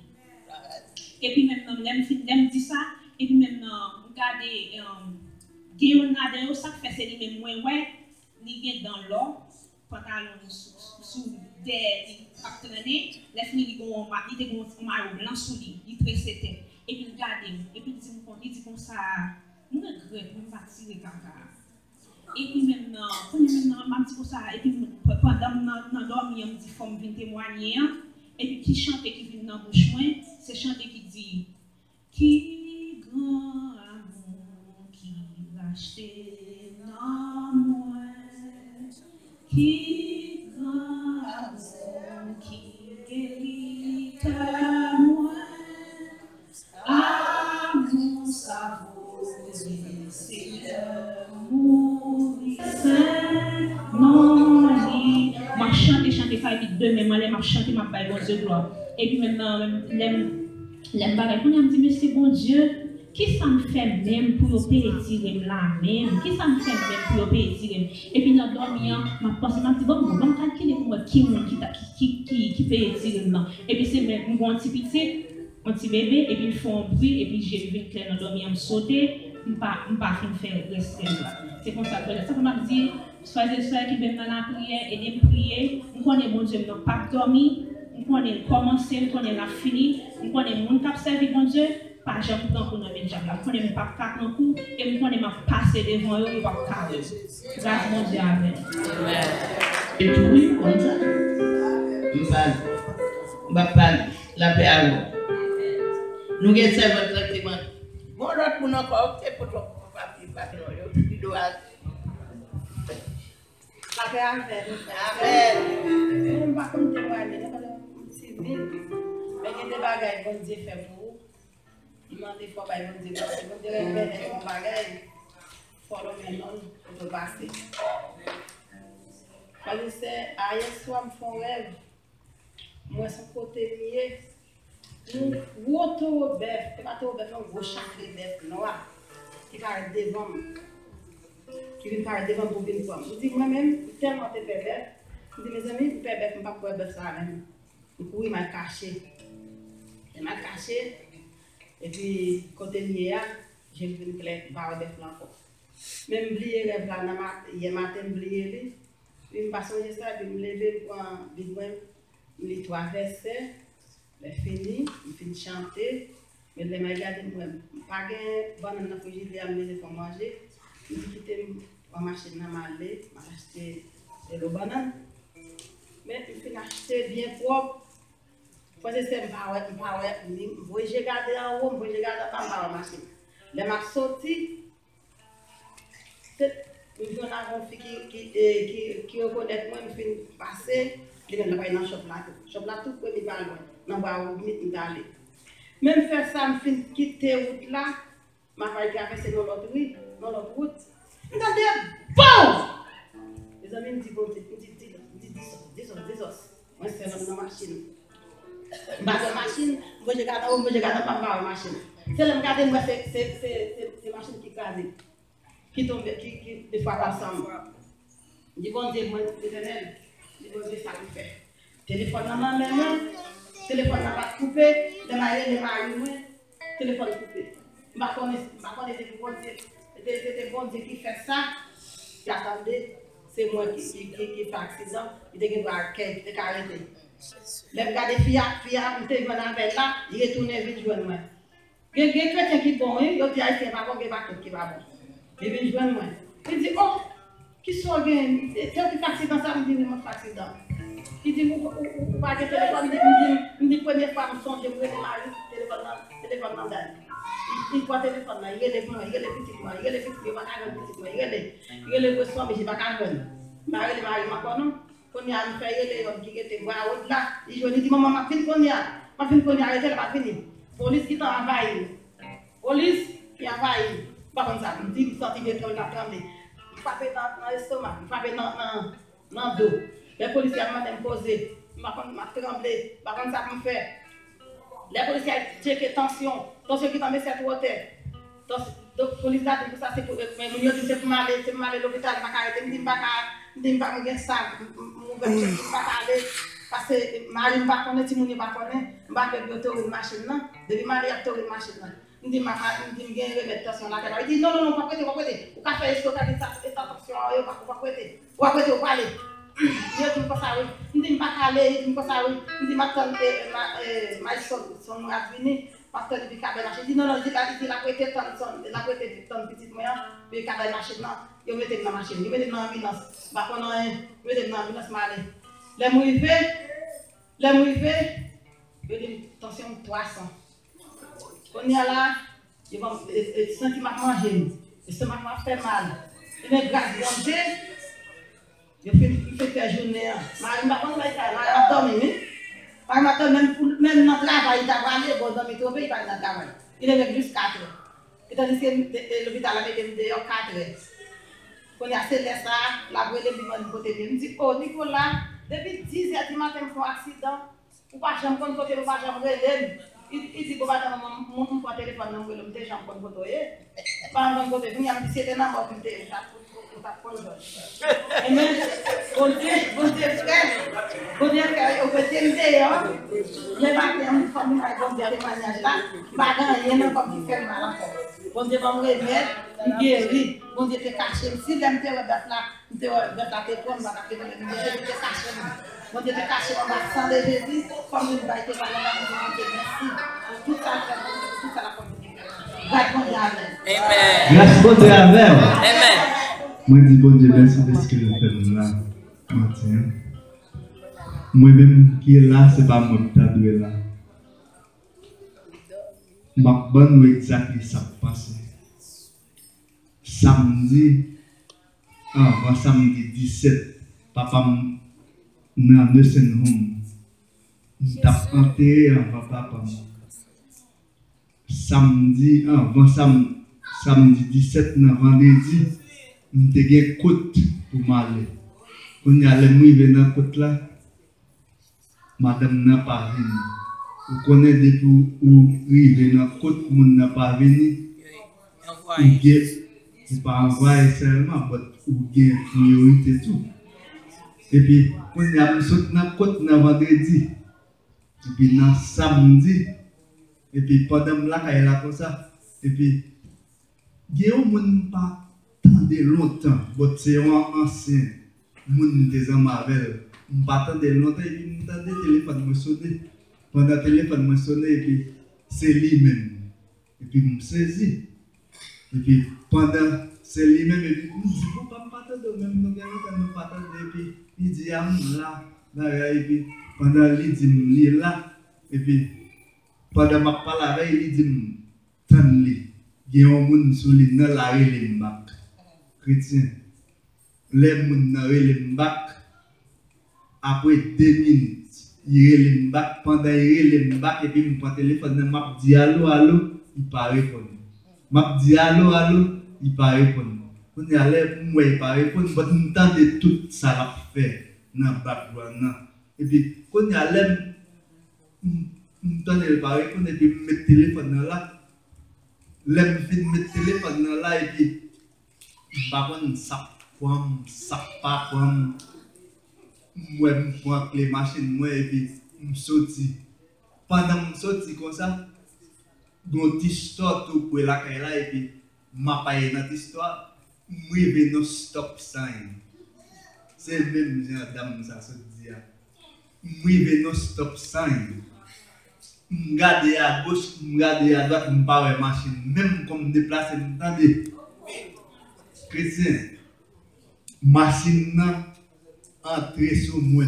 Et puis maintenant, je dis ça, et puis maintenant, regardez, Guillaume ça fait c'est lui-même, ouais, il est dans l'eau, pantalon sous des traîner, les filles, il a un maillot blanc sous lui, il tresse tête. Et puis regardez, et puis il dit comme ça, je regrette, je ne vais pas tirer caca. Et puis maintenant, quand je dis comme ça, et puis pendant que je dormi, je me dis qu'il faut venir témoigner. Et puis qui chante qui vient dans la bouche, c'est chanter qui dit qui grand amour qui va acheter dans moi, qui grand amour qui guérit moi, amour savoureux, Seigneur mourir non, moi chante, et puis demain, je chante, je vais bon Dieu gloire. Et puis maintenant, les bagages, on me dit, mais c'est bon Dieu, qui ça me fait même pour payer tirer là même? Qui ça me fait même pour payer tirer? Et puis dans le dormir, je pense, je me dis, bon, je vais calculer pour moi qui paye tirer là. Et puis c'est même un petit petit, un petit bébé, et puis ils font un bruit, et puis j'ai vu que dans le dormir, je sauter. Je ne vais pas faire rester là. C'est comme ça que ça m'a dit, soyez ceux qui viennent dans la prière et de prier. Nous connaissons bon Dieu, nous pas dormi, nous connaissons commencer, nous connaissons la fini, nous connaissons le monde qui a servi bon Dieu, pas jamais pour nous mettre jamais. Nous connaissons pas faire un coup et nous connaissons passer devant eux et pas carrer. Grâce mon Dieu, amen. Et tout oui, comme ça. Je parle la paix à vous. Nous avons servi votre traitement. Bon, l'autre pour encore, c'est pour toi. Tu dois. La paix avec nous. Amen. Je ne vais pas comme témoigner, je ne vais pas civil. Mais il y a des bagages que bon Dieu fait pour vous. Il m'a dit faut pas bon Dieu. Bon Dieu révèle mon bagage. Faut le maintenant pour passer. Parce que c'est hier soir me font rêve. Moi son côté lié. Nous gros bœuf, c'est pas tout bœuf, un gros chacré bœuf noir qui paraît devant qui vient paraître devant pour venir voir. Je dis moi-même tellement de bœuf. Je dis mes amis, bœuf, je ne peux pas bœuf ça même. Oui, m'a caché. Il m'a caché. Et puis, côté lié, j'ai vu une clé par bœuf là encore. Même oublier rêve là, hier matin, oublier lui. Je me passe au ça, je me lever pour un besoin, je me traverser. Je fini, je finis chanter. Mais je me regarde, je ne pas de banane dans le frigidaire, je pour manger. Je dis quitter ma machine à m'aller, je acheter des bananes. Mais je finis acheter bien propre. Parce que c'est pas je regarde en haut, je regarde en bas la machine. Les ma sorti, je suis une fille qui reconnaît moi, je finis passer, je vais dans le shop là. Shop là, tout le monde va loin. Non, d'aller. Même faire ça, je finis quitter la route là, je vais traverser dans l'autre route. Je dis, bon! Les amis me disent, bon, dis os. Moi, c'est dans la machine. Je vais dans la machine, je regarde en haut, je regarde en bas la machine. C'est là, regardez, moi, c'est la machine qui crase, qui tombe, qui des fois ensemble. Je dis, bon Dieu, moi, l'éternel, je dis, bon Dieu, ça me fait. Téléphone dans ma main, téléphone n'a pas coupé, les maris, téléphone coupé. Je ne connais pas c'était bon Dieu qui fait ça. J'attendais, c'est moi qui fait accident, il était arrêté. Les gars de filles, je suis là, il est retourné vite jouer moi. Il y a des chrétiens qui sont bons, il y a des haïtiens qui vont bon. Il vient jouer moi. Il dit, oh, qui sont bien, c'est qui fait accident, ça me dit, il fait accident. Il dit, vous pas de téléphone, il dit, première fois, je songe, je vais téléphone dans la il prend le téléphone, il est les petits mois, il est les petits mois, il est les besoins, mais je ne vais pas faire. Marie, quand il a fait les qui étaient là, il dit, maman, ma fille, arrêtez, elle va finir. Police qui t'a envahi. Police qui a envahi. Par contre, ça, il dit, sorti de ton attendez. Il frappe dans l'estomac, il frappe dans le dos. Les policiers m'ont posé, m'a tremblé, par contre, ça me fait. Les policiers ont checké tension qui tombe cette hauteur. Donc, la police a dit que ça, c'est pour m'aller à l'hôpital, je ne dis pas que ça, je ne dis pas aller, parce que je ne pas connaître, si je ne pas connaître, je ne vais pas une machine, je vais aller à une machine. Je dis, je vais remettre tension là. Il dit, non, pas prêter, pas prêter. Vous pouvez faire ce que vous avez dit, cette tension, pas prêter. Vous pouvez prêter, vous parlez. Je dis, pas ça, oui. Je dis, pas aller, je dis, pas ça, oui. Je dis, ma tante, ma son nom a venu, parce que depuis qu'elle a machine. Je dis, non, je dis, la prêter ton petite moyen, puis qu'elle a machine, non. Je mets dans la machine, je mets dans l'ambulance. Par contre, je mets dans l'ambulance, je les mouillés, je dis, tension 300. On est là, je vais sentir ma manger, le stomac m'a fait mal. Il est grave, je fais la journée. Je m'a dormi. Même dans le travail, il a parlé, bon, dans le travail, il va dans le travail. Il est juste 4 heures. Et tandis que l'hôpital avait été dehors 4 heures. Quand il a scellé ça, la brûlée de côté de lui. Il me dit, oh, Nicolas, depuis 10 heures du matin, il fait un accident. Ou pas, j'aime qu'on côté, ou pas, j'aime relève. Il dit, bah, mon téléphone, non, je me déjà en côté. Pas en côté, il a dit, c'était un mort, il était Amen. Bon Dieu, frère, au côté de les bâtiments, comme bon Dieu, les maniages là, il y a comme qui fait mal encore. Bon Dieu va me remettre, il guérit. Bon Dieu te caché. Si j'aime te remettre là, te remettre la tête, on va te cacher. Bon Dieu te caché, on va sang de Jésus, comme il va te parler, on va te merci. Tout ça, la continuité. Amen. Grâce bon Dieu avec. Amen. Moi, je dis bon Dieu, merci de ce que vous faites là, matin. Moi-même qui est là, ce n'est pas moi qui est là. Je vais vous exactement ce qui s'est passé. samedi, avant samedi 17, papa m'a nursing home. T'as enterré en papa. Samedi, avant samedi 17, vendredi, m'te gen côte pour m'aller. Quand y a les mouilles dans côte là, madame n'a pas venu. Vous connaissez depuis où rive dans côte, moun n'a pas venu. Ou pas envoyer seulement, ou bien priorité tout. Et puis, quand y a saute dans côte dans vendredi, et puis dans samedi, et puis pendant là il a comme ça, et puis il y a un monde pas tant de longtemps, c'est un ancien monde des hommes avec, pas tant de longtemps, et puis il entend le téléphone me sonner, pendant le téléphone me sonner, et puis c'est lui-même, et puis il me saisit, et puis pendant c'est lui-même, et puis il me dit pourquoi pas tant de même, nous pas tant de, et puis il dit ah là, et puis pendant il dit il est là, et puis pendant ma parole avec il dit il y a un monde sur les dans la rue chrétien les gens dans les après 2 minutes il est les pendant il est et puis me prend téléphone m'a dit allô il pas répondre m'a dit allô il pas répondre on est allé moi il pas répondre mais on entend tout ça l'a fait dans background et puis quand il allait m'entendre pas répondre et puis mettre téléphone là l'aime fin mettre téléphone là et puis pas prendre ça pas comme moi prends les machines moi et puis me sorti pendant me sorti comme ça dans histoire tout pour la caille là et puis m'a pas dans histoire moi vais no stop sign c'est même dame ça se dit moi vais no stop sign m'garder à gauche m'garder à droite m'pas ouais machine même comme déplacer m'entendez chrétien machine entrer sur moi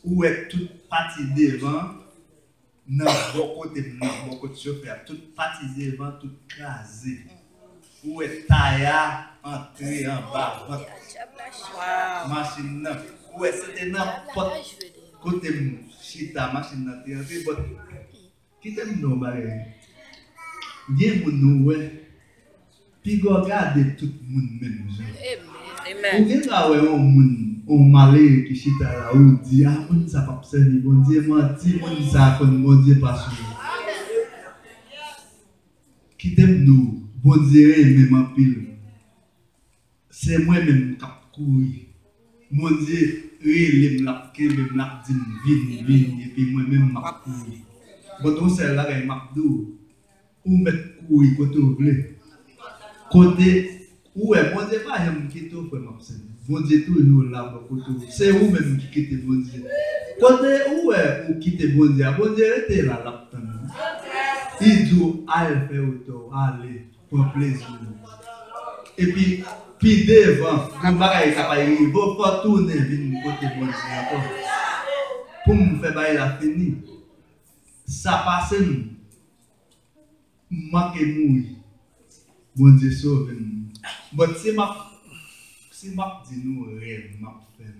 ou est toute partie devant dans beaucoup de chauffeur toute partie devant toute crasée ou est taillard entrer en bas machine ou est c'était n'importe côté chita machine d'entrer qui t'aime non bail bien mon ouais puis regarder tout le monde même amen. Ou bien là ouais on malé qui chita là ou dit ah on ça pas servir bon Dieu menti on ça comme bon Dieu pas sûr. Qui t'aime nous bon Dieu même en pile. C'est moi même cap courir. Mon Dieu il m'a dit vine et puis moi même m'a courir. Bon on c'est là il m'a dit ou mettre courir côté ouvert. Côté où est bon Dieu pas même qui tout fait m'absent bon Dieu toujours là côté c'est où même qui quitte bon Dieu côté où est ou quitte bon Dieu était là là il dit allez faire auto allez pour plaisir et puis devant quand bagaille ça pas il faut tourner venir côté bon Dieu encore pour me faire bailler la fini ça passe manquer mourir bon Dieu sauve-nous. But si m'a dit nous rêve m'a fait.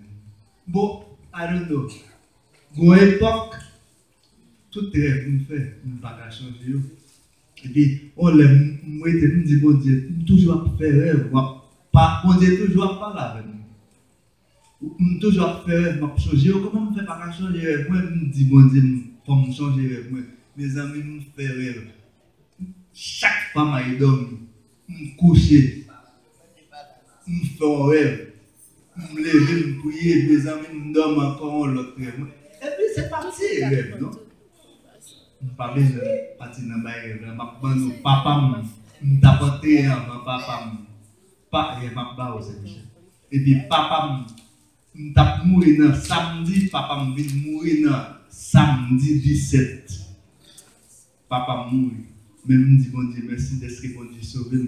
Bon, I don't know. Gon époque tout rêve me fait, me pas changer. Et puis on l'aime moi te me dit bon Dieu, toujours faire rêve, pas bon Dieu toujours pas là avec nous. Toujours faire rêve, m'a changer. Comment me fait pas changer rêve? Moi me dit bon Dieu, faut me changer rêve moi. Mes amis me fait rêve. Chaque femme a dormi. Me coucher, me faire un rêve, me lever, me prier, mes amis me dorment encore l'autre rêve. Et puis c'est parti rêve, non? Je ne pas besoin de partir dans le rêve. Papa me tapoter avant papa pas et papa aussi. Et puis papa me tape mourir dans samedi, papa me vient mourir dans samedi 17. Papa mourir. Même me dit bon Dieu merci d'être bon Dieu sauvé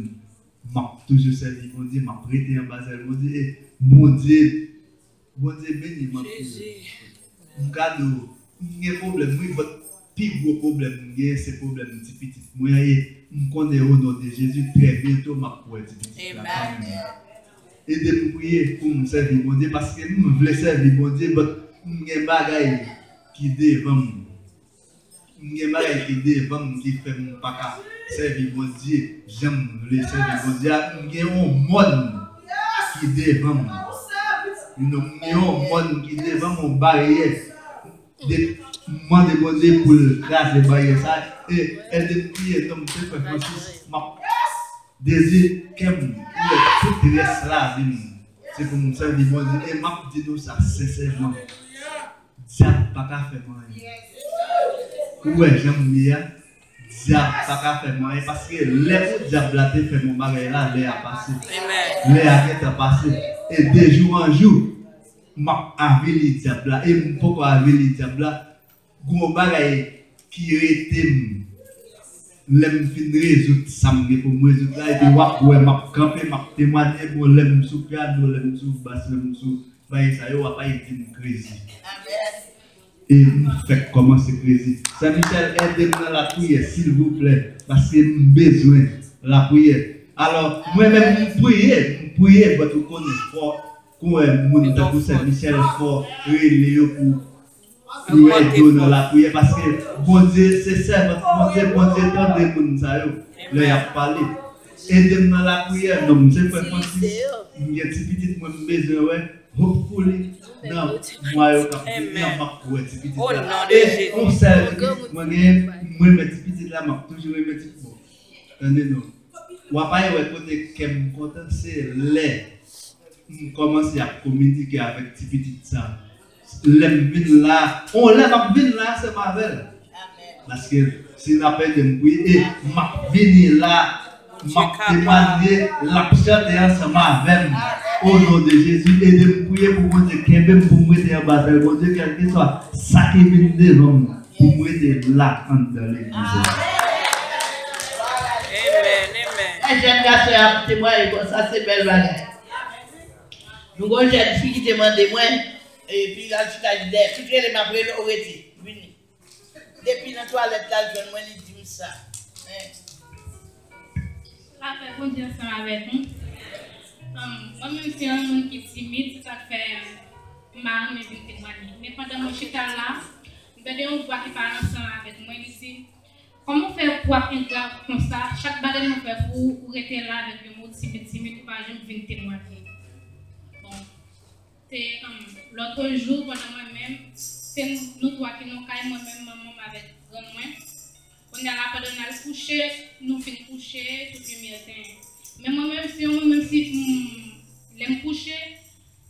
m'a toujours servi bon Dieu m'a prêté en bas bon Dieu béni m'a mon cadeau il y a problème oui votre plus gros problème c'est problème petit moi je connais au nom de Jésus, très bientôt, ma poète. Et de me prier pour me servir mon Dieu, parce que je veux servir mon Dieu, mais je bagaille qui devant moi. Je bagaille qui devant moi, qui fait mon pas servir mon Dieu. J'aime le servir mon Dieu. Je un monde qui devant moi. Je un monde qui devant mon barrière. Moi, je demande pour le grâce de barrière. Et elle de prier, comme je fais Francis, désir qu'elle tout reste là, c'est pour me servir mon Dieu. Et m'a dit nous ça sincèrement. Diable pas qu'à faire moi. Ouais, j'aime bien. Diable pas qu'à faire moi. Parce que les diable là te fait mon bagage là, l'air a passé. L'air a passé. Et de jour en jour, m'a avili diable là. Et pourquoi avili diable là? Gros bagage qui était l'aime fin résoudre ça pour moi résoudre là et puis ouais m'a camper m'a témoigner pour l'aime sous piano l'aime sous basse l'aime sous bail ça yo pas été crazy et fait comment c'est crazy ça Michel aide-moi dans la prière s'il vous plaît parce que j'ai besoin la prière alors moi même prier but vous connaissez fort quand mon dans ça Michel fort relé pour nous aider dans la prière parce que bon Dieu c'est ça bon Dieu tant de monde ça yo là y a parlé aide-moi dans la prière donc c'est pas possible il y a petit petit moi besoin ouais hopefully non moi yo capable m'a pour petit petit et on sait moi petit petit là m'a toujours petit bon attendez non ou pas ouais côté que me content c'est les commencer à communiquer avec petit petit ça l'aime vin là on l'aime vin là c'est ma belle parce que si n'a pas de bruit et m'a venir là m'a témoigner l'absence ensemble avec au nom de Jésus et de prier pour mon Dieu qui même pour moi de bataille mon Dieu quel que soit ça qui vient devant moi pour moi de là dans l'église. Un jeune garçon a témoigné comme ça c'est belle bagarre. Nous avons une jeune fille qui demande moi et puis là je dis si tu es ma prenne au été venez depuis la toilette là je moi lui dis ça après bon Dieu ensemble avec nous moi-même c'est un monde qui est timide ça fait marre mais je témoigner mais pendant mon chita là on voit qui parle ensemble avec moi ici comment faire pour apprendre comme ça chaque bagage nous fait pour rester là avec le mot timide pour pas jamais venir témoigner bon c'est l'autre jour pendant moi-même c'est nous trois qui nous caille moi-même maman avec grand moi on est là pendant nous coucher nous finir coucher tout le matin mais moi-même si l'aime coucher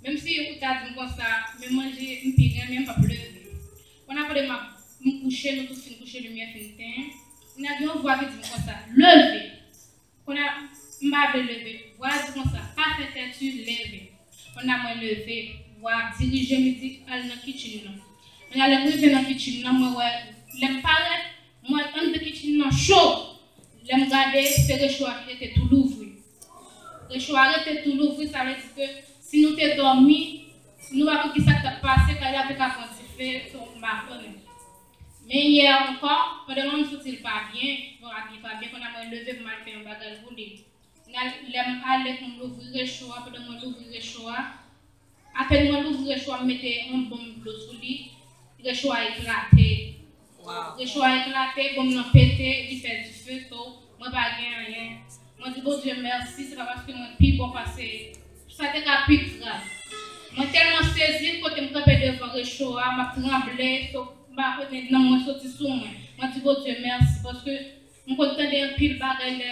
même si on t'a dit comme ça mais manger un pire même pas pleurer on a pas de me coucher nous tout finir coucher le matin on a bien voir qui dit comme ça lever on a m'a lever voir dit comme ça pas faire tu lever on a moins levé voir diriger midi à la kitchen on a levé dans la kitchen moi l'aime paraît moi dans la kitchen chaud l'aime garder c'est chaud était tout l'ouvrir le choix arrêter tout l'ouvrir ça veut dire que si nous t'es dormi nous avons qui ça t'a passé quand il avait qu'à continuer son marron mais hier encore pendant que nous ne pas bien bon pas bien qu'on a levé pour mal faire un bagage pour lui l'aime aller pour l'ouvrir le choix pendant que l'ouvrir le choix après moi l'ouvrir le choix mettre un bon bleu sur lui le choix éclaté le choix éclaté comme non pété il fait du feu moi pas rien moi dis bon Dieu merci c'est pas parce que moi plus bon passer ça t'est capable grave moi tellement saisi côté me camper devant le choix m'a tremblé m'a connait non moi sorti sous moi dis bon Dieu merci parce que on content un pile bagage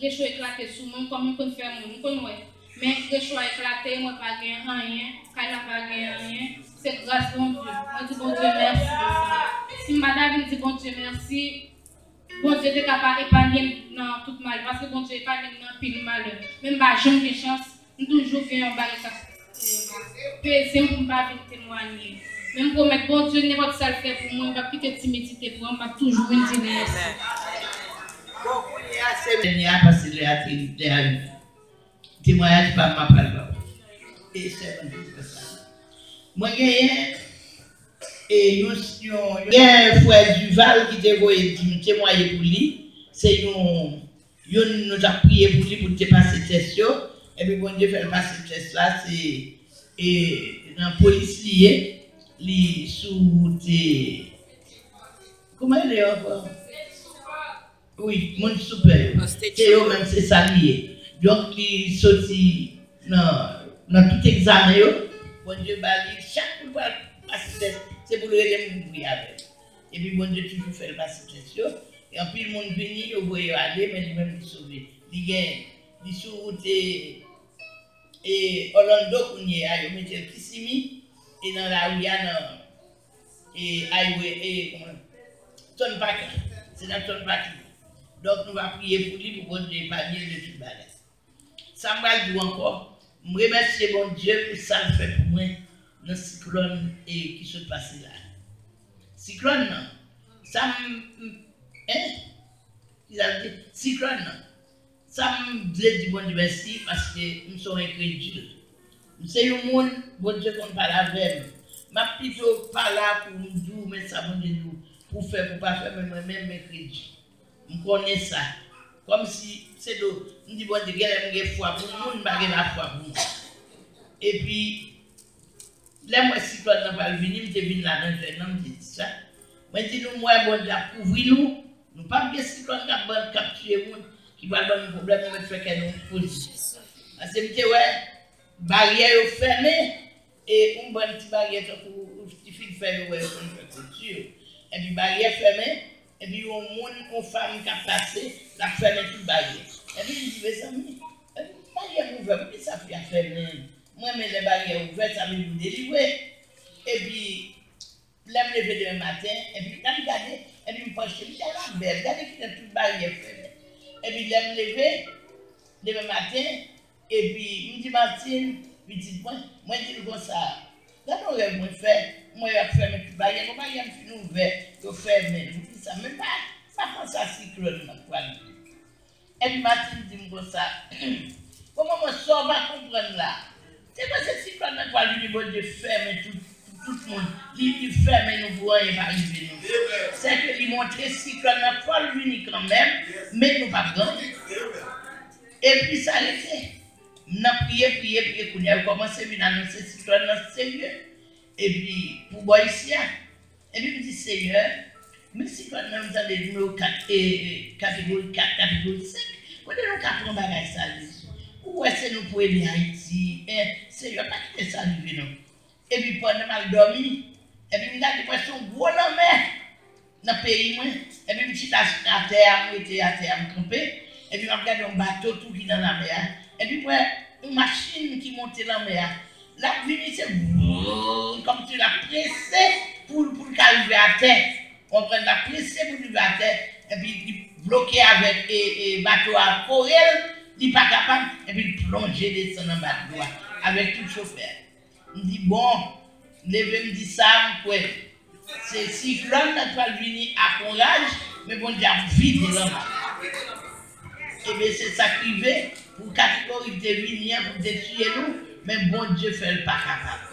les choix éclaté sous moi comme on faire moi mais les choix éclaté moi pas rien quand il a pas rien c'est grâce bon Dieu moi dis bon Dieu merci si madame dit bon Dieu merci bon Dieu est capable d'épargner dans tout mal parce que bon Dieu épargne dans pile malheur même pas jamais de chance nous toujours vient en bas ça c'est pour pas venir témoigner même pour mettre bon Dieu n'importe ça le fait pour moi pas quitter timidité pour moi pas toujours venir dire merci parce que les témoignage pas ma parole et c'est ça moi et nous un frère Duval qui te voyait témoigner pour lui c'est nous a prié pour lui pour te passer test et puis bon Dieu fait passer test là c'est un policier li sous des comment il est encore oui mon super c'est eux même c'est ça lié donc il sorti dans tout examen bon Dieu bali chaque fois passer test c'est pour le aider avec et puis bon Dieu toujours fait passer test et en plus le monde venu il voyait aller mais lui même il sauvé il gagne il sous et Orlando Kounye a eu mettre Kissimi et dans la rue et highway et comment Tonpak c'est dans Tonpak donc nous va prier pour lui pour bon Dieu épargner de tout bagage ça m'a dit encore me remercier bon Dieu pour ça le fait pour moi dans cyclone et qui se passe là cyclone non ça il a dit cyclone non ça me dit bon Dieu merci parce que nous sommes incrédules. C'est un monde, bon Dieu, qu'on parle avec. Ma plutôt pas là pour nous dire, mais ça bon Dieu pour faire, pour pas faire, mais moi-même incrédule. Je connais ça. Comme si c'est d'eau. Je dis bon Dieu, il y a foi pour nous, il y a la foi pour nous. Et puis, là, moi, si toi n'as pas venu, je viens là dans le je dis ça. Moi, je dis nous, moi, bon Dieu, couvrir nous pas bien si toi n'as capturer nous. Qui va avoir un problème, on va faire qu'elle nous pose. Parce que, ouais, barrière fermée, et on va une petite barrière pour les filles fermées, ouais, c'est sûr. Et puis, barrière fermée, et puis, on femme qui a passé, la fermée toute barrière. Et puis, je dis, mais ça, barrière ouverte, puis ça fait fermer. Moi, mais les barrières ouvertes, ça veut nous délivrer. Et puis, là, je me lever demain matin, et puis, là, regardez, et puis, je me penche, je dis, regardez qu'il y a toute barrière fermée. Et puis, je me lever demain matin, et puis, je me dis, Martine, je dis, moi, je dis comme ça. Dans nos rêves, moi, je vais fermer tout le barrière, je vais faire ouvert, je vais fermer. Je dis ça, mais pas penser à cyclone, et puis, Martine dit comme ça. Comment moi, ça va comprendre là? C'est pas ce cyclone, je vais lui fermer tout le monde. Il ferme et nous voyons, il va arriver. C'est qu'il montre que le cyclone n'a pas venu quand même, mais nous pas gagné. Et puis ça a été. Nous avons prié, qu'on a commencé à annoncer le cyclone sérieux. Et puis, pour moi ici, et puis je dis Seigneur, mais le cyclone nous a des numéros 4 et catégorie 4, catégorie 5. Quand nous avons un bagage ça, où est-ce que nous pouvons aller à Haïti? Seigneur, pas quitter ça arriver non. Et puis pendant mal dormi, et puis il a l'impression gros la mer dans le pays, et puis je suis à terre, je suis à terre, je campé, et puis je regarde un bateau tout qui est dans la mer, et puis une machine qui monte dans la mer. La vie, c'est comme tu l'as pressé pour arriver à terre. On prend la pressé pour arriver à terre, et puis il bloqué avec le bateau à corelle, il n'est pas capable, et puis il plonge, descend dans le bateau avec tout le chauffeur. Il dit bon, levez me dit ça, c'est cyclone qui va venir à courage, mais bon Dieu a vide là. Et bien c'est ça qui veut pour catégorie de venir pour détruire nous, mais bon Dieu fait le pas capable.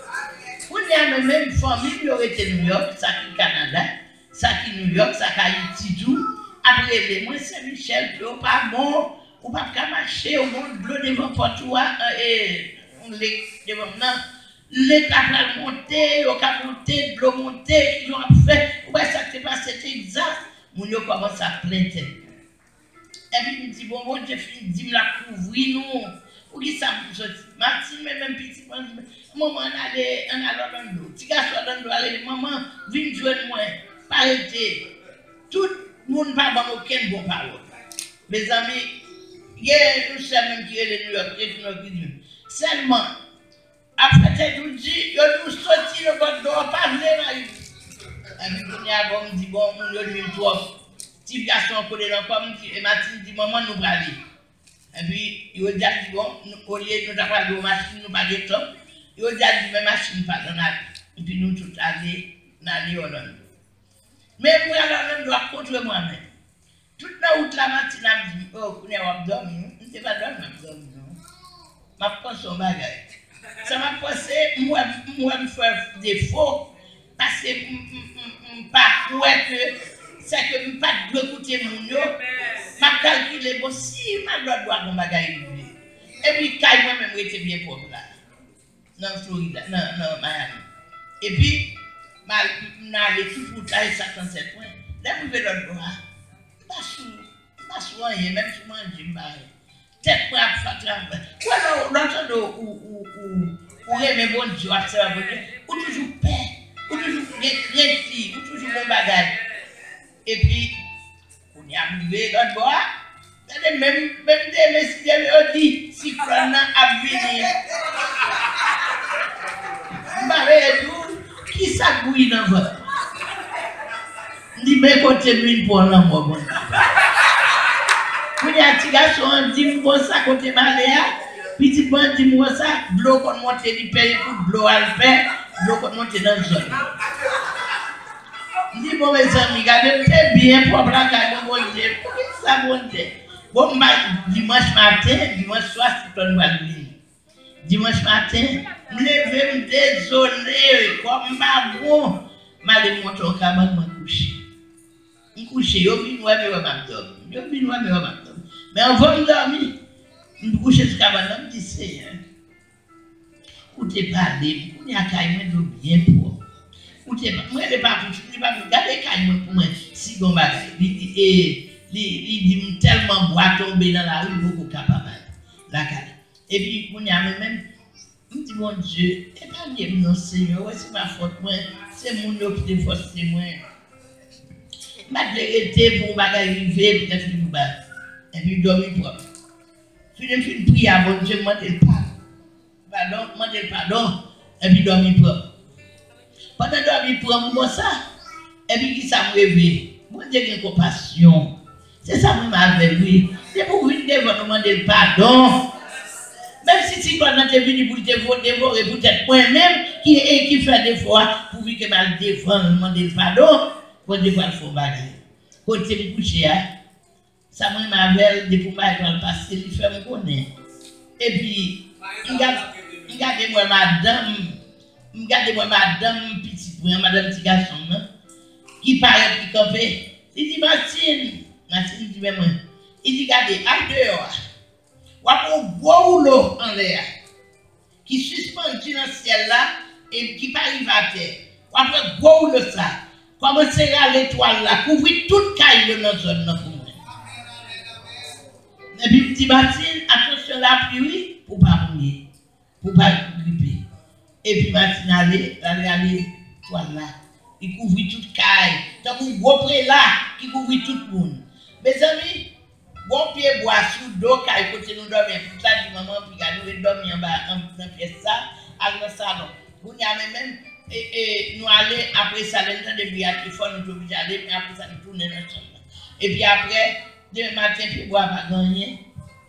Pour y a même famille qui aurait été New York, ça qui Canada, ça qui New York, ça qui Haïti tout. Après les moi Saint-Michel, puis on pas bon, on pas marcher au monde de l'eau devant toi et on les devant non. Les capes monter, au cap monter, de l'eau monter, qu'ils ont fait, ouais, ça s'est passé, c'est exact. Mon yo commence à plaindre. Et puis il me dit, bon Dieu, il dit, me la couvrir, nous. Ou qui ça me sortit? Martine, même petit, maman, on allait à Orlando. Petit garçon à Orlando, allez, maman, viens jouer moi. Arrêtez. Tout le monde n'a pas aucune bonne parole. Mes amis, il y a nous sommes même qui est le New York, seulement, après, tu dis, nous sortis le bon d'or, pas venir. Et puis, on me dit, bon, on lui dit, petit garçon, on connaît l'enfant, et Martine dit, maman, nous aller. Et puis, il a dit, bon, au lieu de nous avoir de machine, nous pas de temps. Il a dit, mais machine, pas dans la. Et puis, nous tous aller dans Orlando. Mais moi, Orlando, doit contre moi-même. Toute la route, la matinée, elle me dit, oh, on est dormi. Je ne sais pas dormir, non. Ma pense au bagage. Ça m'a pensé, moi, me faire défaut, parce que je ne pas que c'est que je ne pas écouter mon yo. m'a calculé bon si ma doit mon bagage et puis quand moi-même j'étais bien pauvre là dans Floride non Miami et puis m'a allé tout pour là 57 points là vous venez l'autre bois pas soigné même si moi je me barre tête pour faire travail quoi l'autre ou aimer bon Dieu à ça ou toujours paix ou toujours crédit ou toujours bon bagage et puis on y a arrivé l'autre bois même des messieurs ont dit si prend à venir qui ça bouille dans votre dit mais côté mine pour l'amour bon vous y a petit garçon dit moi ça côté maléa petit bon dit moi ça l'eau qu'on monte du pays pour l'eau à le faire l'eau qu'on monte dans le zone dit bon mes amis regardez c'est bien pour la garde bon Dieu ça bon Dieu bon dimanche matin dimanche soir c'est ton bagage dimanche matin me lever me désolé comme pas bon m'aller monter au cabane me coucher yo vinn ouais mais pas dormir mais avant de dormir me coucher sur cabane me dit Seigneur ou t'es parlé ou n'y a qu'à me bien pour ou t'es moi pas pour garder qu'à pour moi si bon bagage il dit tellement bois tomber dans la rue beaucoup capable la carte et puis on y a même me dit mon Dieu et pas bien non Seigneur c'est ma faute moi c'est mon qui te force c'est moi m'a été pour bagage arriver peut-être fin bas et puis dormir propre fin prier à bon Dieu demander pardon et puis dormir propre pendant dormir propre moi ça et puis qui ça me réveille bon Dieu a compassion c'est ça même avec lui c'est pour venir devant nous demander pardon même si tu dois te venir pour te dévorer peut-être moi-même qui fait des fois pour que mal défendre demander pardon pour des fois il faut bagarre côté me coucher ça même avec des pour pas le passer il fait me connaître et puis regardez-moi madame petite madame petit garçon qui paraît qui campé il dit Martine dit même il dit regardez à dehors un gros rouleau en l'air qui suspendu dans le ciel là et qui pas arrive à terre. Après gros rouleau ça, commencez à l'étoile là, couvrir toute caille de notre zone pour moi. Et puis petit Martine, attention à la pluie pour pas mourir, pour pas gripper. Et puis Martine allez l'étoile là, il couvre toute caille. Donc un gros pré là qui couvre tout le monde. Mes amis, bon pied bois sous dos car côté nous dormir pour ça du maman puis nous dormir en bas dans pièce ça à le salon vous n'y avez même nous aller après ça l'entend de bien qu'il faut nous obligé aller mais après ça nous tourner dans chambre et puis après demain matin puis bois pas gagner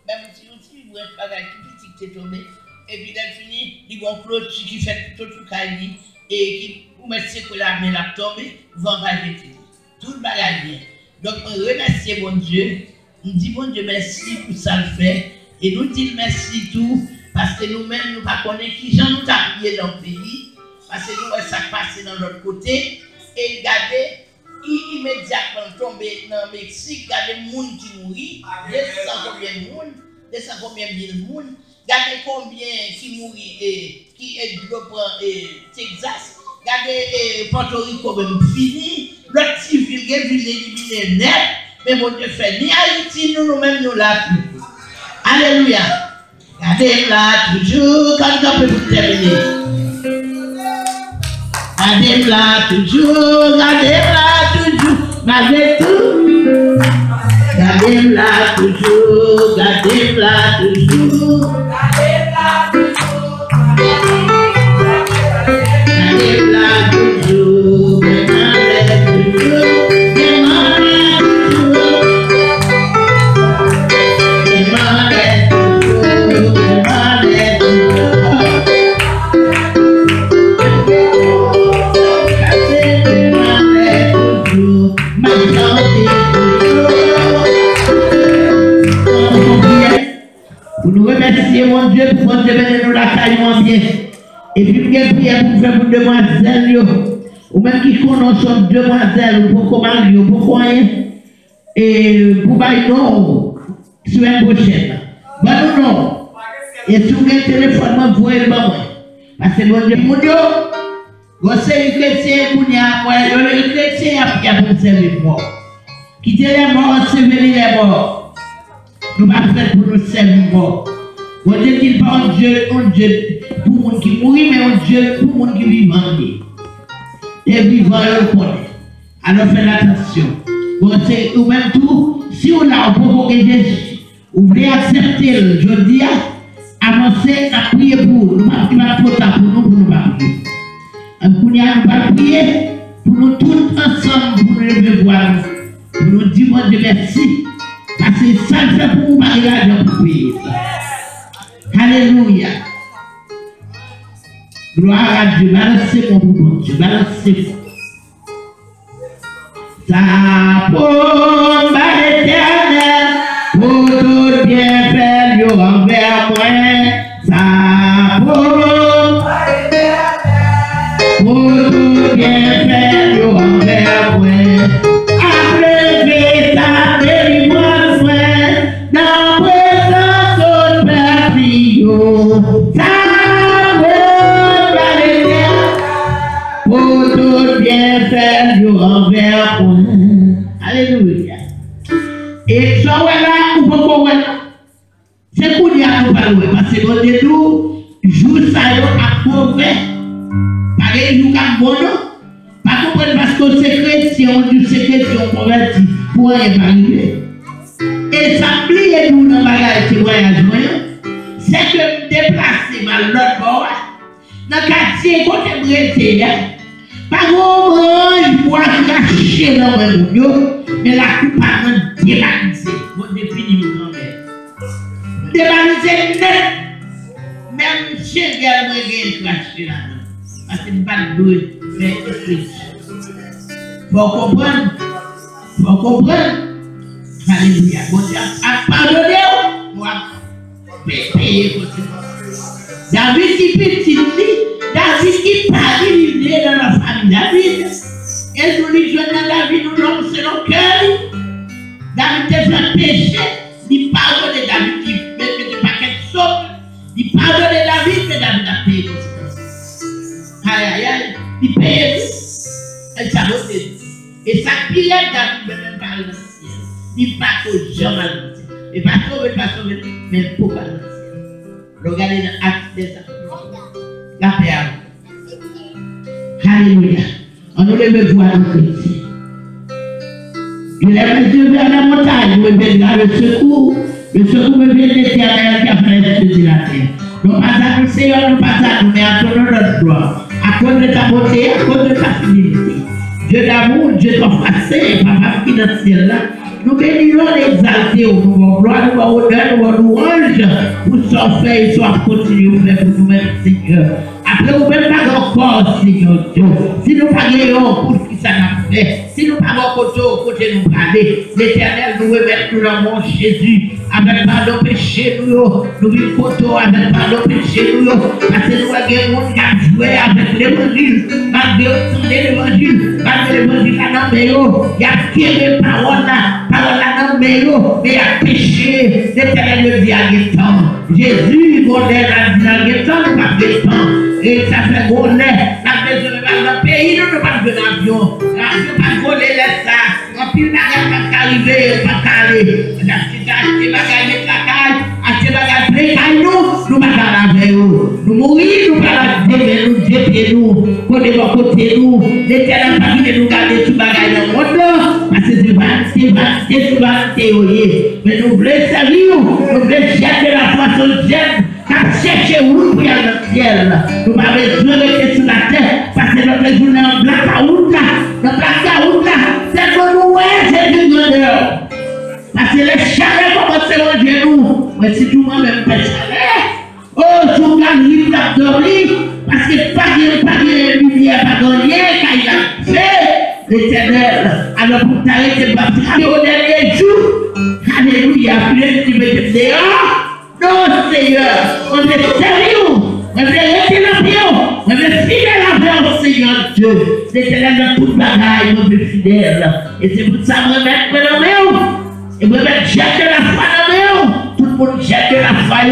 même si vous êtes pas tout petit tombé et puis là fini il vont clôture qui fait tout caille et qui vous mettez que la main la tomber vont pas jeter tout le bagage bien donc on remercie bon Dieu. Nous disons bon Dieu merci pour ça le fait et nous disons merci tout parce que nous-mêmes nous ne connaissons pas qui gens nous tapent dans le pays parce que nous ça passe dans l'autre côté et regardez immédiatement tomber dans le Mexique regardez les gens qui mourent 200 combien de monde 200 combien de monde regardez combien qui mourent qui est de Texas regardez Porto Rico même fini l'autre civil ville éliminé net. Mais mon Dieu fait, ni Haïti, nous-mêmes, nous l'avons. Alléluia. Gardez-la toujours, quand on peut vous terminer. Gardez-la toujours, malgré tout. Gardez-la toujours, gardez-la toujours. Gardez-la toujours, gardez-la toujours. Nous remercions mon Dieu pour nous donner nous la caille bien. Et puis, nous prions pour faire pour demoiselles, ou même qui connaissent demoiselles, ou pour comment, ou pour rien. Et pour bailler non, semaine prochaine. Bon, non. Et si vous avez un téléphone, vous pouvez le voir. Parce que mon Dieu, vous savez que chrétien, le chrétien a pour servir mort. Quittez les morts, servir les morts. Nous ne pouvons pas faire pour nous servir mort. Vous dites qu'il pas un Dieu pour les gens qui mourent, mais un Dieu pour les gens qui vivent. Et vivants, ils le connaissent. Alors faites attention. Vous savez, ou même tout, si on a provoqué Jésus, vous voulez accepter, je dis, avancer à prier pour nous. Nous ne pouvons pas trop tard pour nous, pour nous pas prier. Nous allons prier pour nous tous ensemble, pour nous lever voir, pour nous dire, mon Dieu, merci. Parce que ça fait pour nous, pas regarder pour prier. Alléluia. Gloire à Dieu. Balancez mon bon Dieu. Balancez. Ça pour l'éternel, pour tout bien faire envers moi. Ça pour tout bien faire envers moi. Après ta délivrance, dans présence de Père Dio. Ça pour tout bien faire envers moi. Alléluia. Et ça, voilà, ou pas, c'est pour dire à nous parler, parce que nous disons, jour ça, à mauvais, pareil, nous comme bon, pas comprendre parce que c'est chrétien, on dit c'est chrétien, on convertit, pour rien arriver. Et ça plie nous dans le bagage qui voyage, c'est que me déplacer par l'autre bord, dans le quartier, côté Brésil, pas grand pour cacher dans le monde, mais la coupe a débalisé. Vous définissez le grand-mère. Débalisé net. Même si elle a caché là-dedans. Parce que nous ne pas de mais faut comprendre. Faut comprendre. Alléluia. Bon Dieu, à pardonner, moi, payer pour ça. David qui petit, David qui parle, il est dans la famille David. Et nous lui jouons dans David, nous l'homme selon cœur. David a fait péché, il pardonne David qui met des paquets de sauce. Il pardonne David, mais David a payé conséquence. Aïe aïe aïe, il paye. Et ça va et ça pire David même par le ciel. Il pas que jamais. Et pas sauver, mais pour pas le ciel. Regardez dans l'acte des apôtres. La paix à vous. Alléluia. On nous lève voir nos chrétiens. Il est Dieu vers la montagne, il me vient le secours. Le secours me vient de l'Éternel qui a fait de la terre. Nous pas à nous, Seigneur, nous pas à nous, mais à ton notre gloire. À cause de ta beauté, à cause de ta fidélité. Dieu d'amour, Dieu d'enfacé, papa qui dans le ciel là. Nous bénissons l'exalter au nouveau gloire, nous avons honneur, nous avons louange pour son fait et soit continuer à faire pour nous-mêmes, Seigneur. Après, nous ne pouvons pas encore, Seigneur Dieu. Si nous ne parlons pour ce qui ça n'a fait, si nous ne parlons pas côté nous parler, l'Éternel nous remet tout le monde Jésus. Avec pardon péché, nous vivons photo avec pardon péché, parce que nous avons un monde qui a joué avec l'évangile, malgré l'évangile, malgré l'évangile à l'homme, il a tiré parole à l'homme, mais il a péché. L'Éternel le dit à l'étang. Jésus, mon lait, a dit à l'étang, nous pas de temps. Et ça fait gros lait. La maison de pays, nous ne pas de l'avion. L'avion pas voler les ça. En plus, n'a pas arrivé, pas aller. La petite acheter bagaille la caille, acheter bagaille précaille nous pas laver nous mourir, nous pas laver nous jeter nous, côté de côté nous, l'Éternel pas qui nous garder tout bagaille dans le monde, parce que c'est vanité, mais nous voulons servir, nous voulons chercher la façon de chercher où pour y aller dans le ciel. Nous n'avons pas besoin de rester sur la terre, parce que notre journée en blackout là, c'est pour nous, c'est du grandeur. Parce que les chalets commencent à manger nous. Mais si tout le monde même fait chalet, oh, tout le monde livre d'abdomen, parce que pas de lumière, pas de rien, quand il a fait l'Éternel. Alors pour t'arrêter de baptiser au dernier jour, alléluia, puis tu me dis, non, Seigneur, on est sérieux, on est resté la vie, on est fidèle à la vie, Seigneur Dieu, l'Éternel dans toute bagaille, mon Dieu fidèle. Et c'est pour ça que je vais mettre dans mes. Et je vais mettre jeter la foi dans mes. Tout le monde jette la foi. Et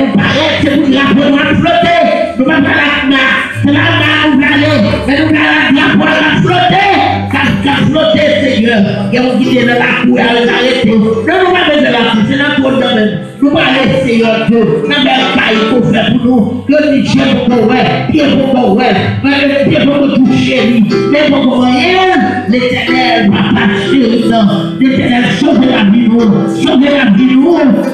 nous paraît, c'est pour la poêle flotter. Nous ne pouvons pas la main. C'est la main où aller. Mais nous allons la poêle flotter. Car flotter, Seigneur. Et on dit dans la cour, elle est arrêtée. Nous ne pouvons pas faire la vie. C'est dans tout le domaine. Nous allons aller, Seigneur Dieu. Nous allons faire ce qu'il faire pour nous. Que nous Dieu pour nous, Dieu pour nous, Dieu pour nous toucher. Dieu pour nous, l'Éternel va passer. L'Éternel sauve la vie, sauve la vie,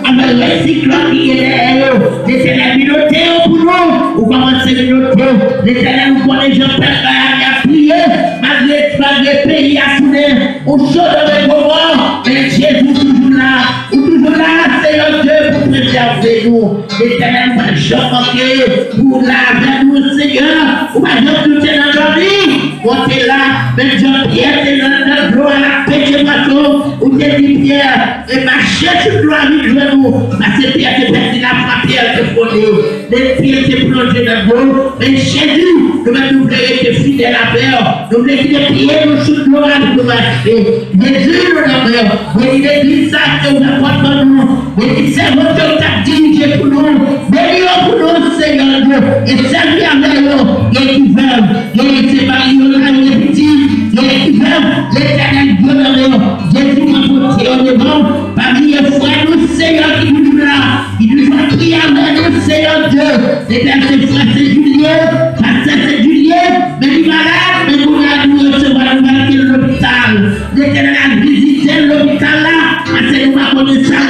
avec le cyclone qui est derrière. L'Éternel minoté pour nous. Ou commencez à minoter. L'Éternel nous connaît, je peux à prier. Malgré le pays à tourner. Au chaud de l'égoment. Mais Jésus toujours là. Ou toujours là, Seigneur Dieu, pour préserver nous. L'Éternel va jamais manquer. Pour laver nous, Seigneur. Ou va jamais tout dans notre vie. On est là. Mais je Pierre, c'est dans notre gloire. La paix de bateau. Ou t'es dit Pierre. Et marcher sur le droit de nous. Parce que Pierre, c'est perdu la foi, Pierre, c'est fondé. Les pieds étaient plongés dans l'eau. Mais Jésus, nous devons être fidèles à peur. Nous devons être prier nous sous le droit de nous marcher. Jésus, nous devons. Mais il est dit ça que vous apportez nous. Mais il sait votre temps dirigé pour nous. Bénis pour nous, Seigneur Dieu. Et servir avec nous. Et qui veulent. Et c'est par les petits. Et qui veulent. L'Éternel Dieu dans nous. Jésus m'a porté au devant. Parmi les frères, nous, Seigneur, qui nous là. Il nous a prié avec nous, Seigneur Dieu. L'Éternel, frère, c'est Julien. Pasteur, c'est Julien. Mais il est malade. Mais nous allons recevoir l'hôpital. L'Éternel a visité l'hôpital là. Parce que nous avons connu ça.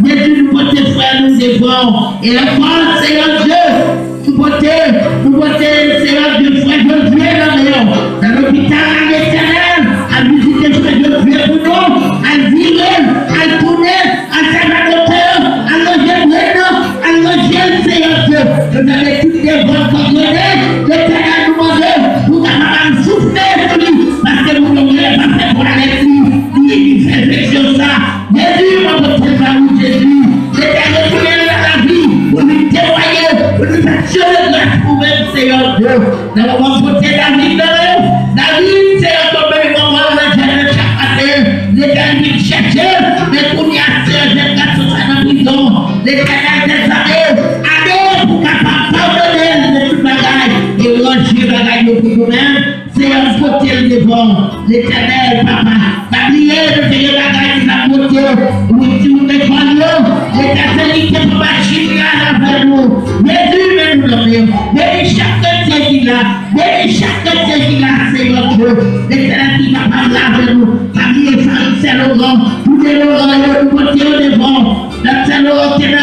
Jésus nous porte frère, nous devons. Et encore, Seigneur Dieu, nous porte, Seigneur Dieu, frère de Dieu dans l'hôpital, l'Éternel, à visiter frère de Dieu pour nous, à virer, à tourner, à servir à loger, Seigneur Dieu. Nous avons toutes les bonnes coordonnées, l'Éternel nous demande, nous avons soufflé sur lui, parce que nous n'avons pas fait pour aller lui fait réflexion ça. Jésus, mon porte nous, Jésus, l'Éternel nous est dans la vie, pour nous témoigner, pour nous actionner grâce pour même, Seigneur Dieu. Nous avons porté David dans nous. David, c'est un peu le moment où la jeune chaque matin, l'Éternel cherchait, mais pour y assurer, j'ai 400 ans en prison. L'Éternel des années pour capable pardonner de toute bagaille et ranger bagaille pour nous-mêmes. C'est un côté devant l'Éternel, papa. N'oubliez de faire bagaille de la beauté. Où nous défendons l'éternité pour marcher avec nous. Jésus, nous l'avons. Bénis chaque chrétien qui l'a. Bénis chaque chrétien qui l'a, Seigneur Dieu. L'Éternel qui va parler avec nous. Parmi les femmes, c'est Laurent. Tous les Laurent, nous côté au devant. Notre Laurent qui est là,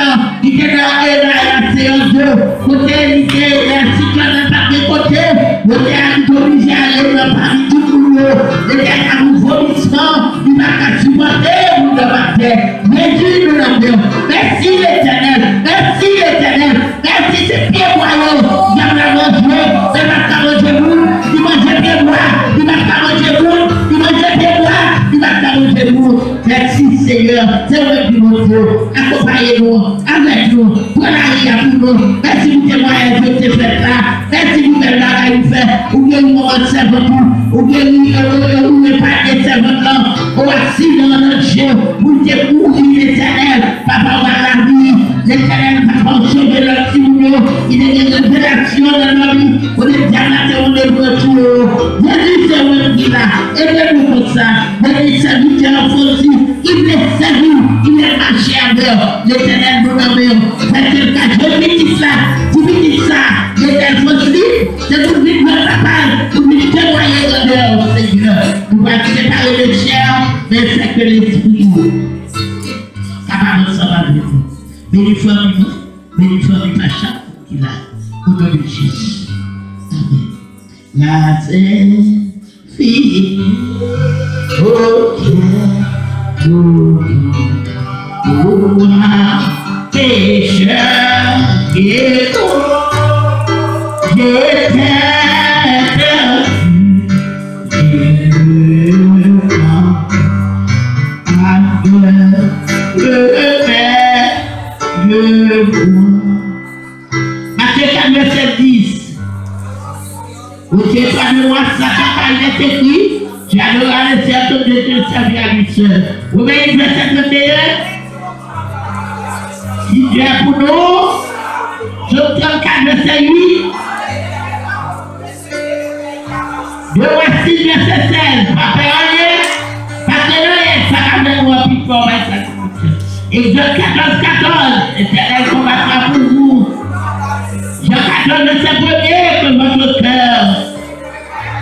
Seigneur Dieu. Côté, il est ainsi que dans papier côté. Côté, il est obligé à aller dans Paris tout le monde. L'Éternel a un vomissement. Il va pas supporter, vous ne pas faire. Jésus, nous l'avons. Merci l'Éternel. Merci l'Éternel. Merci ces pieds moyens. Il va manger. Il va pas manger vous. Il mange pieds moi. Il va pas manger vous. Il mange pieds moi. Il va pas manger vous. Merci Seigneur. C'est vrai que mon Dieu. Accompagnez-nous. Avec nous. Prenez pour nous. Merci pour témoigner que vous faites là. Merci pour faire là à nous faire. Ou bien nous servons. Ou bien nous ne pas des servants là. Ou assis dans notre jeu. Vous êtes mourir l'Éternel. Papa va la vie. L'Éternel va sauver notre Seigneur. Il est une révélation dans notre vie. On est bien là, on est retour. Jésus, c'est vous qui là. Aidez-nous pour ça. Mais les serviteurs aussi. Il est servi. Il est marché avec l'Éternel nous l'avons. C'est le cas. Je dis ça. Tu dis ça. L'Éternel aussi. C'est tout vite notre papa. Pour nous témoigner de l'heure, Seigneur. Nous allons séparer le chair, mais c'est que l'esprit. Capable de s'en avec vous. Béni famille Pacha, qui l'a. Au nom de Jésus. Amen. La fille. Oh, pécheur et Matthieu 4, verset 10. Aussi, toi de moi, Satan, il est écrit, tu adoreras le Seigneur ton Dieu, te servir à lui seul. Vous voyez, verset 31. Si Dieu est pour nous, Job 34, verset 8. Dieu voici verset 16. Pas faire rien, parce que rien, ça va faire un plus fort, Exode 14, 14. L'Éternel combattra pour vous. Jean 14, verset 1er, que votre cœur.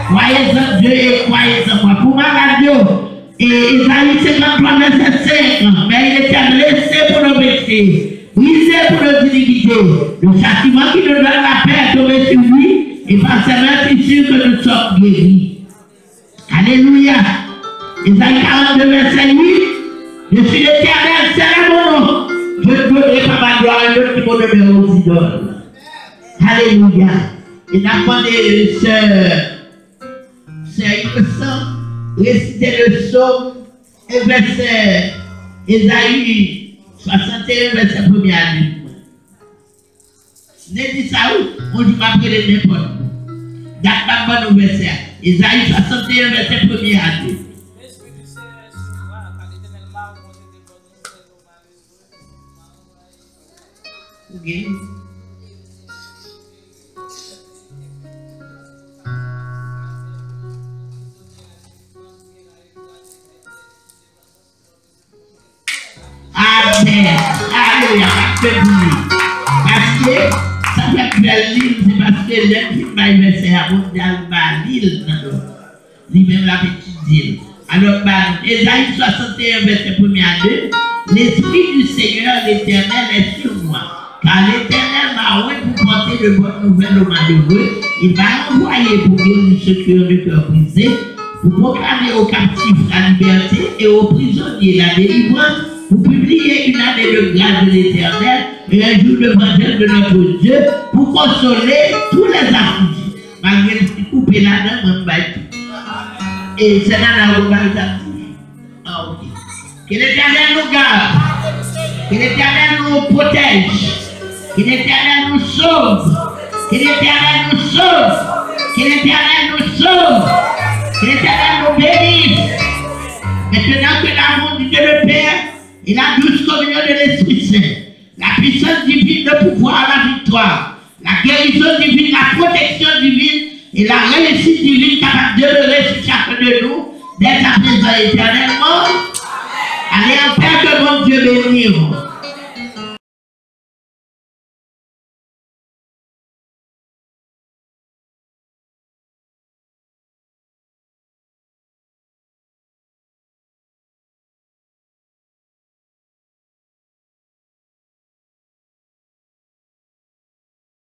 Croyez en Dieu et croyez en moi. Pour ma radio, et Isaïe 53, verset 5. Mais il était blessé pour nos péchés, brisé pour nos iniquités. Le châtiment qui nous donne la paix est tombé sur lui, et par sa main, c'est sûr que nous sommes guéris. Alléluia. Isaïe 42, verset 8. Je suis l'Éternel, c'est mon nom. Je ne donnerai pas ma gloire à l'autre qui m'ont donné aux idoles. Alléluia. Et n'a pas des sœurs. C'est innocent. Réciter le psaume et verset Ésaïe 61, verset 1er à 2. Ne dit ça où? On dit pas près de n'importe où. D'accord, bon verset. Ésaïe 61, verset 1er à 2. Okay. Amen. Alléluia. Parce que ça fait belle l'île, c'est parce que l'homme qui va verser à mondial va l'île dans l'eau. Lui-même la petite île. Alors, Ésaïe 61, verset 1er à 2. L'Esprit du Seigneur, l'Éternel, est sur moi. Car l'Éternel m'a envoyé pour porter de bonnes nouvelles aux malheureux. Il m'a envoyé pour guérir ceux qui ont le cœur brisé, pour proclamer aux captifs la liberté et aux prisonniers la délivrance, pour publier une année de grâce de l'Éternel et un jour de vengeance de notre Dieu, pour consoler tous les affligés. Malgré ce qui coupe là-dedans, et c'est dans la revanche. Ah, ok. Que l'Éternel nous garde, que l'Éternel nous protège, que l'Éternel nous sauve, que l'Éternel nous sauve, que l'Éternel nous sauve, que l'Éternel nous bénisse. Maintenant que l'amour du Dieu le Père et la douce communion de l'Esprit Saint, la puissance divine de pouvoir, la victoire, la guérison divine, la protection divine et la réussite divine capable de demeurer sur chacun de nous, d'être à présent éternellement. Allez en paix, que mon Dieu bénisse.